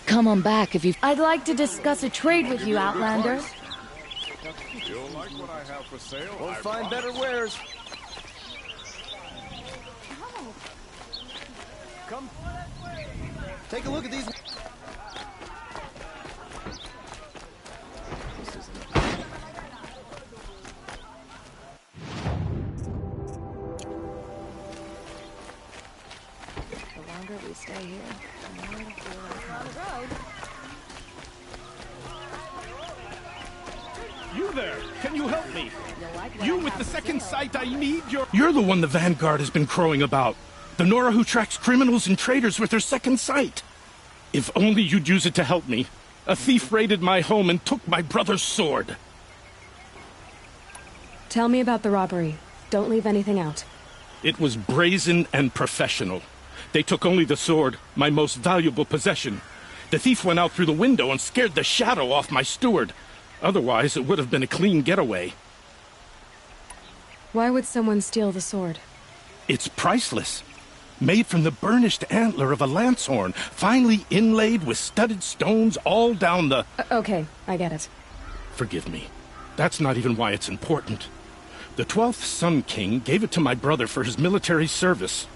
Come on back if you've... I'd like to discuss a trade with you, Outlander. You'll like what I have for sale. We'll find better wares. Come. Take a look at these. Hey! You with the second sight I need, You're the one the Vanguard has been crowing about. The Nora who tracks criminals and traitors with her second sight. If only you'd use it to help me. A thief raided my home and took my brother's sword. Tell me about the robbery. Don't leave anything out. It was brazen and professional. They took only the sword, my most valuable possession. The thief went out through the window and scared the shadow off my steward. Otherwise, it would have been a clean getaway. Why would someone steal the sword? It's priceless. Made from the burnished antler of a lancehorn, finely inlaid with studded stones all down the... Okay, I get it. Forgive me. That's not even why it's important. The 12th Sun King gave it to my brother for his military service.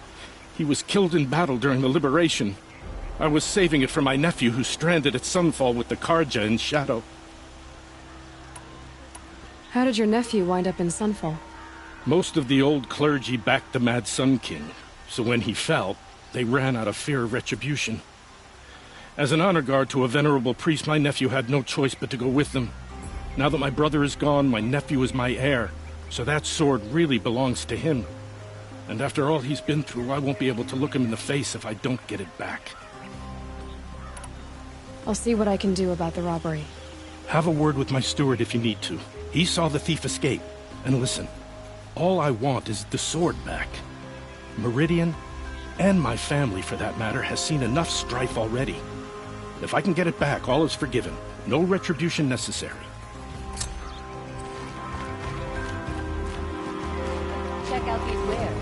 He was killed in battle during the liberation. I was saving it for my nephew who's stranded at Sunfall with the Karja in Shadow. How did your nephew wind up in Sunfall? Most of the old clergy backed the Mad Sun King, so when he fell, they ran out of fear of retribution. As an honor guard to a venerable priest, my nephew had no choice but to go with them. Now that my brother is gone, my nephew is my heir, so that sword really belongs to him. And after all he's been through, I won't be able to look him in the face if I don't get it back. I'll see what I can do about the robbery. Have a word with my steward if you need to. He saw the thief escape. And listen, all I want is the sword back. Meridian, and my family for that matter, has seen enough strife already. If I can get it back, all is forgiven. No retribution necessary. Check out these wares.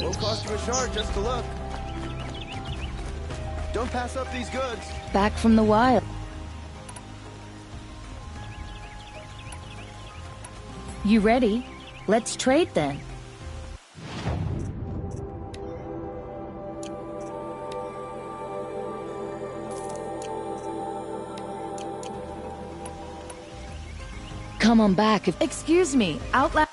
Won't cost you a shard just to look. Don't pass up these goods. Back from the wild. You ready? Let's trade then. Come on back if... Excuse me, out loud.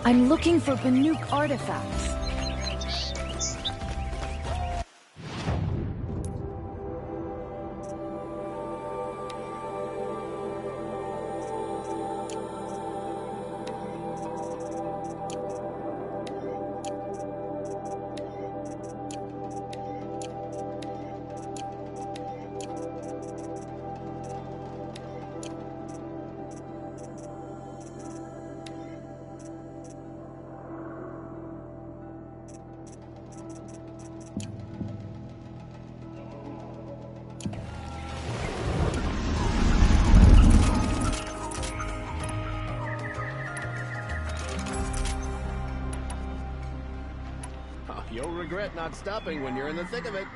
I'm looking for Banuk artifacts. regret not stopping when you're in the thick of it.